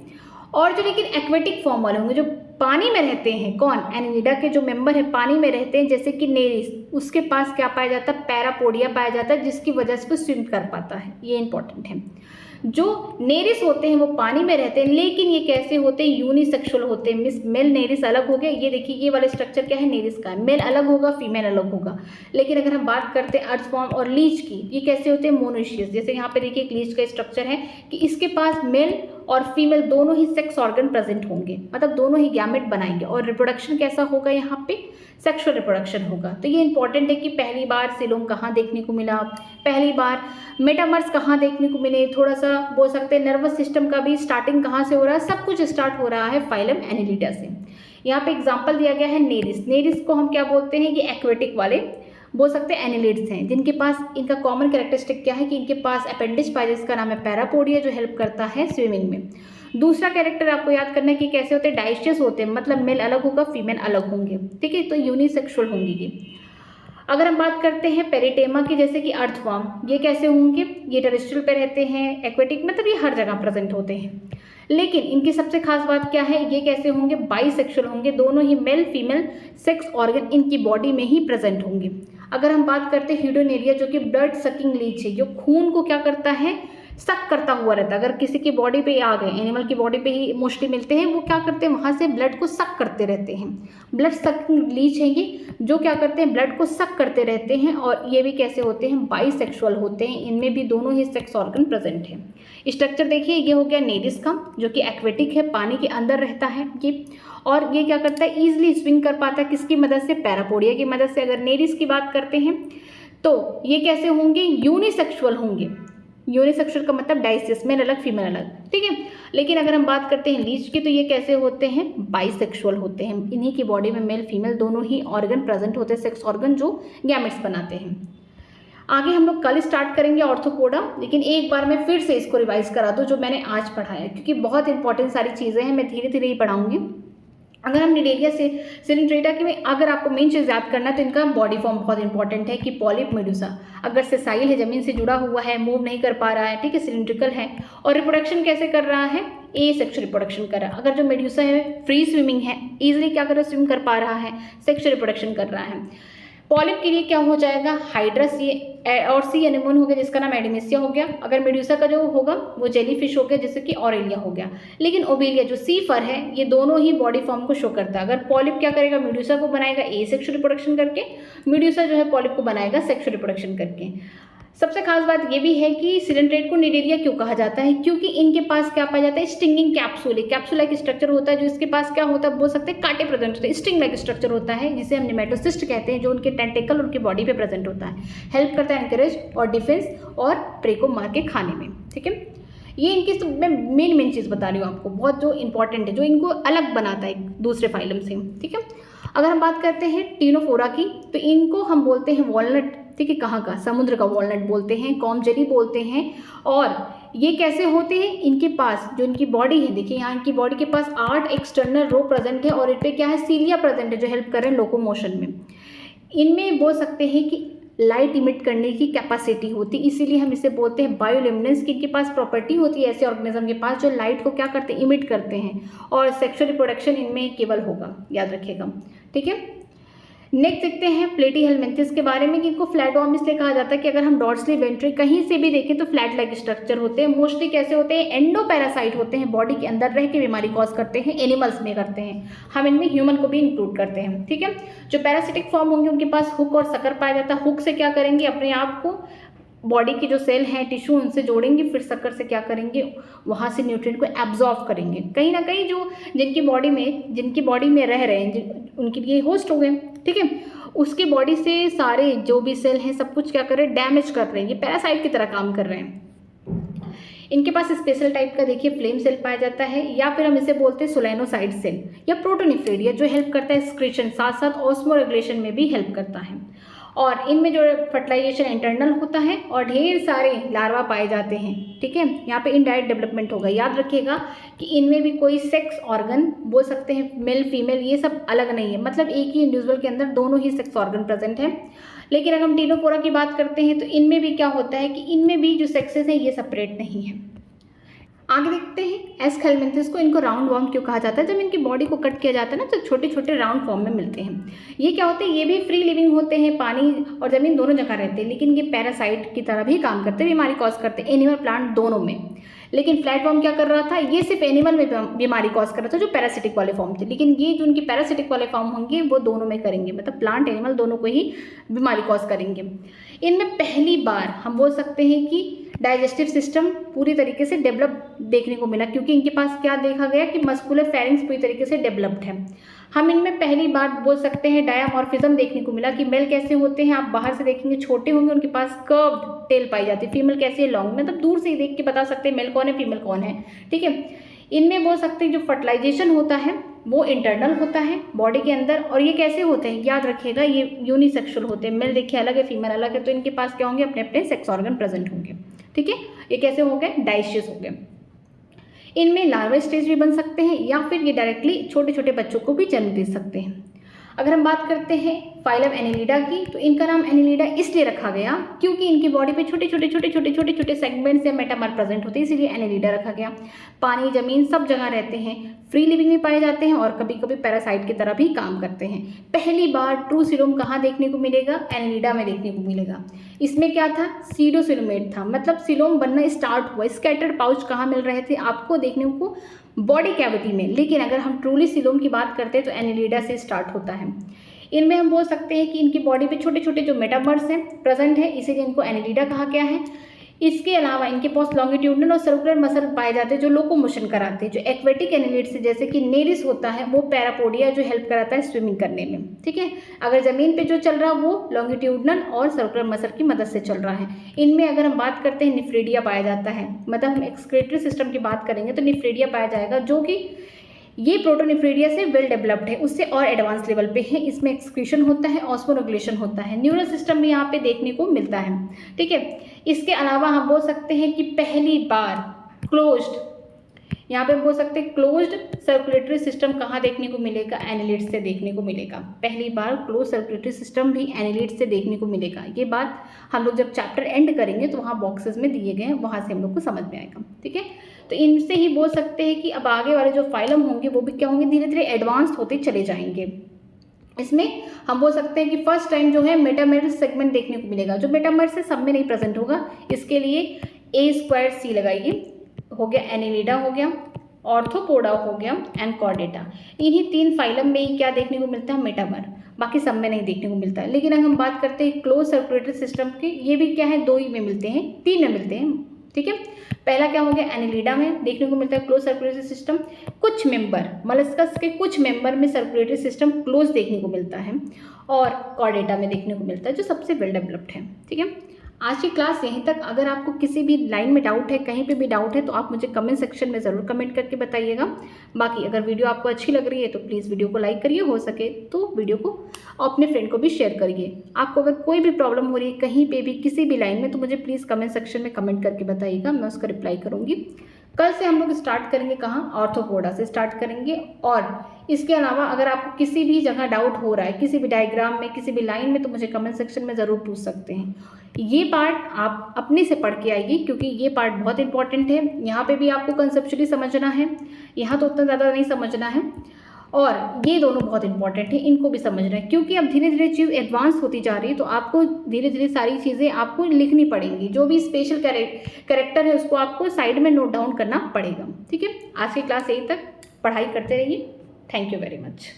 और जो लेकिन एक्वेटिक फॉर्म वाले होंगे, जो पानी में रहते हैं, कौन, एनिलिडा के जो मेंबर है पानी में रहते हैं, जैसे कि नेरिस, उसके पास क्या पाया जाता है, पैरापोडिया पाया जाता है, जिसकी वजह से वो स्विम कर पाता है। ये इंपॉर्टेंट है। जो नेरिस होते हैं वो पानी में रहते हैं, लेकिन ये कैसे होते हैं, यूनिसेक्सुअल होते हैं, मेल नेरिस अलग हो गया। ये देखिए ये वाला स्ट्रक्चर क्या है, नेरिस का है, मेल अलग होगा, फीमेल अलग होगा। लेकिन अगर हम बात करते हैं अर्थवॉर्म और लीच की, ये कैसे होते हैं, मोनोइशियस। जैसे यहाँ पे देखिए एक लीच का स्ट्रक्चर है कि इसके पास मेल और फीमेल दोनों ही सेक्स ऑर्गन प्रेजेंट होंगे, मतलब दोनों ही गैमेट बनाएंगे। और रिप्रोडक्शन कैसा होगा, यहाँ पे सेक्सुअल रिप्रोडक्शन होगा। तो ये इंपॉर्टेंट है कि पहली बार सिलोम कहाँ देखने को मिला, पहली बार मेटामर्स कहाँ देखने को मिले, थोड़ा सा बोल सकते हैं नर्वस सिस्टम का भी स्टार्टिंग कहाँ से हो रहा है, सब कुछ स्टार्ट हो रहा है फाइलम एनिलिडा से। यहाँ पे एग्जाम्पल दिया गया है नेरिस। नेरिस को हम क्या बोलते हैं, ये एक्वेटिक वाले बोल सकते हैं एनिलिड्स हैं, जिनके पास इनका कॉमन कैरेक्टरिस्टिक क्या है कि इनके पास अपेंडिज पाया, जिसका नाम है पैरापोडिया, जो हेल्प करता है स्विमिंग में। दूसरा कैरेक्टर आपको याद करना है कि कैसे होते हैं, डाइशियस होते हैं, मतलब मेल अलग होगा, फीमेल अलग होंगे। ठीक है, तो यूनिसेक्सुअल होंगी ये। अगर हम बात करते हैं पेरिटेमा की, जैसे कि अर्थवर्म, ये कैसे होंगे, ये टेरेस्ट्रियल पे रहते हैं, एक्वेटिक, मतलब ये हर जगह प्रेजेंट होते हैं। लेकिन इनकी सबसे खास बात क्या है, ये कैसे होंगे, बाइसेक्सुअल होंगे, दोनों ही मेल फीमेल सेक्स ऑर्गन इनकी बॉडी में ही प्रेजेंट होंगे। अगर हम बात करते हैं ह्यूडोनेरिया, जो कि ब्लड सकिंग लीच है, जो खून को क्या करता है, सक करता हुआ रहता है। अगर किसी की बॉडी पे आ गए, एनिमल की बॉडी पे ही मोस्टली मिलते हैं, वो क्या करते हैं, वहाँ से ब्लड को सक करते रहते हैं। ब्लड सकिंग लीच है ये, जो क्या करते हैं, ब्लड को सक करते रहते हैं। और ये भी कैसे होते हैं, बाइसेक्सुअल होते हैं, इनमें भी दोनों ही सेक्स ऑर्गन प्रेजेंट है। स्ट्रक्चर देखिए, ये हो गया नेरिस का, जो कि एक्वेटिक है, पानी के अंदर रहता है ये। और ये क्या करता है, ईजिली स्विंग कर पाता है, किसकी मदद से, पैरापोडिया की मदद से। अगर नेरिस की बात करते हैं तो ये कैसे होंगे, यूनिसेक्सुअल होंगे। यूनिसेक्सुअल का मतलब डाइसिस, मेल अलग फीमेल अलग, ठीक है। लेकिन अगर हम बात करते हैं लीच की, तो ये कैसे होते हैं, बाइसेक्सुअल होते हैं। इन्हीं की बॉडी में मेल फीमेल दोनों ही ऑर्गन प्रेजेंट होते हैं, सेक्स ऑर्गन जो गैमेट्स बनाते हैं। आगे हम लोग कल स्टार्ट करेंगे ऑर्थोपोडा, लेकिन एक बार मैं फिर से इसको रिवाइज करा दूँ जो मैंने आज पढ़ाया, क्योंकि बहुत इंपॉर्टेंट सारी चीज़ें हैं, मैं धीरे धीरे ही पढ़ाऊंगी। अगर हम निडेरिया से सिलिंड्रेटा की में अगर आपको मेन चीज़ याद करना है तो इनका बॉडी फॉर्म बहुत इंपॉर्टेंट है कि पॉलिप मेडुसा, अगर सेसाइल है, जमीन से जुड़ा हुआ है, मूव नहीं कर पा रहा है, ठीक है, सिलिंड्रिकल है। और रिप्रोडक्शन कैसे कर रहा है, ए सेक्सुअल रिप्रोडक्शन कर रहा है। अगर जो मेडुसा है फ्री स्विमिंग है, ईजिली क्या कर रहा है, स्विम कर पा रहा है, सेक्सुअल रिप्रोडक्शन कर रहा है। पॉलिप के लिए क्या हो जाएगा, हाइड्रस, ये और सी एनिमोन हो गया जिसका नाम एडिमेसिया हो गया। अगर मेडुसा का जो होगा वो जेलीफिश हो गया, जैसे कि ऑरेलिया हो गया। लेकिन ओबेलिया जो सी फर है, ये दोनों ही बॉडी फॉर्म को शो करता है। अगर पॉलिप क्या करेगा, मेडुसा को बनाएगा ए सेक्सुअल रिप्रोडक्शन करके, मेडुसा जो है पॉलिप को बनाएगा सेक्सुअल रिप्रोडक्शन करके। सबसे खास बात ये भी है कि सिलिंड्रेट को निडेरिया क्यों कहा जाता है, क्योंकि इनके पास क्या पाया जाता है, stinging capsule, capsule like structure होता है। जो इसके पास क्या होता है, बोल सकते हैं कांटे प्रेजेंट होते हैं, स्टिंग लाइक स्ट्रक्चर होता है, जिसे हम निमेटोसिस्ट कहते हैं, जो उनके टेंटेकल उनकी बॉडी पे प्रेजेंट होता है। हेल्प करता है एनकरेज और डिफेंस और प्रे को मार के खाने में, ठीक है। ये इनकी मैं मेन चीज़ बता रही हूँ आपको, बहुत जो इंपॉर्टेंट है, जो इनको अलग बनाता है दूसरे फाइलम से, ठीक है। अगर हम बात करते हैं टीनोफोरा की, तो इनको हम बोलते हैं वॉलनट, ठीक है, कहाँ का, समुद्र का वॉलनट बोलते हैं, कॉमजेली बोलते हैं। और ये कैसे होते हैं, इनके पास जो इनकी बॉडी है, देखिए यहाँ इनकी बॉडी के पास 8 एक्सटर्नल रो प्रेजेंट है, और इन पे क्या है, सीलिया प्रेजेंट है, जो हेल्प कर रहे हैं लोकोमोशन में। इनमें बोल सकते हैं कि लाइट इमिट करने की कैपेसिटी होती है, इसीलिए हम इसे बोलते हैं बायोल्यूमिनेंस की। इनके पास प्रॉपर्टी होती है ऐसे ऑर्गेनिज्म के पास जो लाइट को क्या करते हैं, इमिट करते हैं। और सेक्सुअल रिप्रोडक्शन इनमें केवल होगा, याद रखिएगा, ठीक है। नेक्स्ट देखते हैं प्लेटीहेलमिन्थेस के बारे में, कि इनको फ्लैटवर्म इसलिए कहा जाता है कि अगर हम डॉर्सली वेंट्री कहीं से भी देखें तो फ्लैट लाइक स्ट्रक्चर होते हैं। मोस्टली कैसे होते हैं, एंडोपैरासाइट होते हैं, बॉडी के अंदर रह के बीमारी कॉज करते हैं, एनिमल्स में करते हैं, हम इनमें ह्यूमन को भी इंक्लूड करते हैं, ठीक है। जो पैरासिटिक फॉर्म होंगे उनके पास हुक और सकर पाया जाता है। हुक से क्या करेंगे, अपने आप को बॉडी की जो सेल हैं, टिश्यू, उनसे जोड़ेंगे, फिर शक्कर से क्या करेंगे, वहाँ से न्यूट्रिएंट को एब्जॉर्ब करेंगे। कहीं ना कहीं जो जिनकी बॉडी में रह रहे हैं, उनके लिए होस्ट हो गए, ठीक है। उसकी बॉडी से सारे जो भी सेल हैं सब कुछ क्या कर रहे हैं, डैमेज कर रहे हैं, ये पैरासाइट की तरह काम कर रहे हैं। इनके पास स्पेशल टाइप का देखिए फ्लेम सेल पाया जाता है, या फिर हम इसे बोलते हैं सोलेनोसाइड सेल या प्रोटोनिफ्रेरिया, जो हेल्प करता है एक्सक्रीशन, साथ साथ ऑस्मोरेगुलेशन में भी हेल्प करता है। और इनमें जो फर्टिलाइजेशन इंटरनल होता है और ढेर सारे लार्वा पाए जाते हैं, ठीक है। यहाँ पे इनडायरेक्ट डेवलपमेंट होगा। याद रखिएगा कि इनमें भी कोई सेक्स ऑर्गन बोल सकते हैं, मेल फीमेल ये सब अलग नहीं है, मतलब एक ही इंडिविजुअल के अंदर दोनों ही सेक्स ऑर्गन प्रेजेंट है। लेकिन अगर हम टीनोफोरा की बात करते हैं तो इनमें भी क्या होता है कि इनमें भी जो सेक्सेस हैं ये सेपरेट नहीं है। आगे देखते हैं एस्केलमेंथिस को, इनको राउंड वर्म क्यों कहा जाता है। जब इनकी बॉडी को कट किया जाता है ना तो छोटे छोटे राउंड फॉर्म में मिलते हैं। ये क्या होते हैं, ये भी फ्री लिविंग होते हैं, पानी और ज़मीन दोनों जगह रहते हैं, लेकिन ये पैरासाइट की तरह भी काम करते हैं, बीमारी कॉज करते हैं, एनिमल प्लांट दोनों में। लेकिन फ्लैटवर्म क्या कर रहा था, ये सिर्फ एनिमल में बीमारी कॉज कर रहा था जो पैरासिटिक वाले फॉर्म थे, लेकिन ये जो उनकी पैरासिटिक वाले फॉर्म होंगे वो दोनों में करेंगे, मतलब प्लांट एनिमल दोनों को ही बीमारी कॉज करेंगे। इनमें पहली बार हम बोल सकते हैं कि डाइजेस्टिव सिस्टम पूरी तरीके से डेवलप देखने को मिला, क्योंकि इनके पास क्या देखा गया कि मस्कुलर फेरिंग्स पूरी तरीके से डेवलप्ड है। हम इनमें पहली बार बोल सकते हैं डायामॉर्फिज्म देखने को मिला कि मेल कैसे होते हैं, आप बाहर से देखेंगे छोटे होंगे, उनके पास कर्व्ड टेल पाई जाती है। फीमेल कैसी है, लॉन्ग, मतलब दूर से ही देख के बता सकते हैं मेल कौन है फीमेल कौन है, ठीक है। इनमें बोल सकते हैं जो फर्टिलाइजेशन होता है वो इंटरनल होता है बॉडी के अंदर, और ये कैसे होते हैं, याद रखिएगा ये यूनिसेक्सुअल होते हैं, मेल देखिए अलग है फीमेल अलग है, तो इनके पास क्या होंगे, अपने अपने सेक्स ऑर्गन प्रेजेंट होंगे, ठीक है। ये कैसे हो गए, डाइशियस हो गए। इनमें लार्वा स्टेज भी बन सकते हैं, या फिर ये डायरेक्टली छोटे छोटे बच्चों को भी जन्म दे सकते हैं। अगर हम बात करते हैं फाइलम एनिलिडा की। तो इनका नाम एनिलिडा इसलिए रखा गया क्योंकि इनकी बॉडी पे छोटे छोटे सेगमेंट्स या मेटामर प्रेजेंट होते हैं, इसीलिए एनिलिडा रखा गया। पानी, जमीन सब जगह रहते हैं, फ्री लिविंग में पाए जाते हैं और कभी कभी पैरासाइट की तरह भी काम करते हैं। पहली बार ट्रू सीलोम कहाँ देखने को मिलेगा? एनिलिडा में देखने को मिलेगा। इसमें क्या था? सीडोसिलोमेट था, मतलब सीलोम बनना स्टार्ट हुआ। स्कैटर्ड पाउच कहाँ मिल रहे थे आपको देखने को? बॉडी कैविटी में। लेकिन अगर हम ट्रूली सीलोम की बात करते हैं तो एनिलिडा से स्टार्ट होता है। इनमें हम बोल सकते हैं कि इनकी बॉडी पे छोटे छोटे जो मेटामर्स हैं प्रेजेंट है, इसीलिए इनको एनिलिडा कहा गया है। इसके अलावा इनके पास लॉन्गिट्यूडनल और सर्कुलर मसल पाए जाते हैं जो लोकोमोशन कराते हैं। जो एक्वेटिक एनिलिड्स है जैसे कि नेरिस होता है वो पैरापोडिया जो हेल्प कराता है स्विमिंग करने में, ठीक है। अगर ज़मीन पे जो चल रहा है वो लॉन्गिट्यूडनल और सर्कुलर मसल की मदद से चल रहा है। इनमें अगर हम बात करते हैं निफ्रीडिया पाया जाता है, मतलब हम एक्सक्रीटरी सिस्टम की बात करेंगे तो निफ्रीडिया पाया जाएगा, जो कि ये प्रोटोनिफ्रीडिया से वेल डेवलप्ड है, उससे और एडवांस लेवल पे है। इसमें एक्सक्रीशन होता है, ऑस्मोरेगुलेशन होता है, न्यूरल सिस्टम भी यहाँ पे देखने को मिलता है, ठीक है। इसके अलावा हम बोल सकते हैं कि पहली बार क्लोज्ड, यहाँ पे हम बोल सकते हैं क्लोज्ड सर्कुलेटरी सिस्टम कहाँ देखने को मिलेगा? एनिलिड्स से देखने को मिलेगा। पहली बार क्लोज सर्कुलेटरी सिस्टम भी एनिलिड्स से देखने को मिलेगा। ये बात हम लोग जब चैप्टर एंड करेंगे तो वहाँ बॉक्सेस में दिए गए हैं, वहाँ से हम लोग को समझ में आएगा, ठीक है। तो इनसे ही बोल सकते हैं कि अब आगे वाले जो फाइलम होंगे वो भी क्या होंगे? धीरे धीरे एडवांस होते चले जाएंगे। इसमें हम बोल सकते हैं कि फर्स्ट टाइम जो है मेटामेरस सेगमेंट देखने को मिलेगा, जो मेटामेरस से सब में नहीं प्रेजेंट होगा। इसके लिए A2C लगाइए। हो गया एनिलिडा, हो गया ऑर्थोपोडा, हो गया एंड कॉर्डेटा। इन्हीं 3 फाइलम में ही क्या देखने को मिलता है? मेटामर। बाकी सब में नहीं देखने को मिलता है। लेकिन अगर हम बात करते हैं क्लोज सर्कुलेटरी सिस्टम की, ये भी क्या है? 2 ही में मिलते हैं, 3 में मिलते हैं, ठीक है। पहला क्या हो गया? एनिलिडा में देखने को मिलता है क्लोज सर्कुलेटरी सिस्टम। कुछ मेंबर मलस्कस के कुछ मेंबर में सर्कुलेटरी सिस्टम क्लोज देखने को मिलता है और कॉर्डेटा में देखने को मिलता है, जो सबसे वेल डेवलप्ड है, ठीक है। आज की क्लास यहीं तक। अगर आपको किसी भी लाइन में डाउट है, कहीं पे भी डाउट है, तो आप मुझे कमेंट सेक्शन में ज़रूर कमेंट करके बताइएगा। बाकी अगर वीडियो आपको अच्छी लग रही है तो प्लीज़ वीडियो को लाइक करिए, हो सके तो वीडियो को अपने फ्रेंड को भी शेयर करिए। आपको अगर कोई भी प्रॉब्लम हो रही है कहीं पे भी किसी भी लाइन में तो मुझे प्लीज़ कमेंट सेक्शन में कमेंट करके बताइएगा, मैं उसका रिप्लाई करूँगी। कल से हम लोग स्टार्ट करेंगे कहाँ? ऑर्थोपोडा से स्टार्ट करेंगे। और इसके अलावा अगर आपको किसी भी जगह डाउट हो रहा है, किसी भी डायग्राम में, किसी भी लाइन में, तो मुझे कमेंट सेक्शन में ज़रूर पूछ सकते हैं। ये पार्ट आप अपने से पढ़ के आइए क्योंकि ये पार्ट बहुत इंपॉर्टेंट है। यहाँ पे भी आपको कंसेप्चुअली समझना है, यहाँ तो उतना ज़्यादा नहीं समझना है। और ये दोनों बहुत इंपॉर्टेंट है, इनको भी समझना है क्योंकि अब धीरे धीरे चीज़ एडवांस होती जा रही है। तो आपको धीरे धीरे सारी चीज़ें आपको लिखनी पड़ेंगी। जो भी स्पेशल कैरेक्टर है उसको आपको साइड में नोट डाउन करना पड़ेगा, ठीक है। आज की क्लास यहीं तक। पढ़ाई करते रहिए। Thank you very much.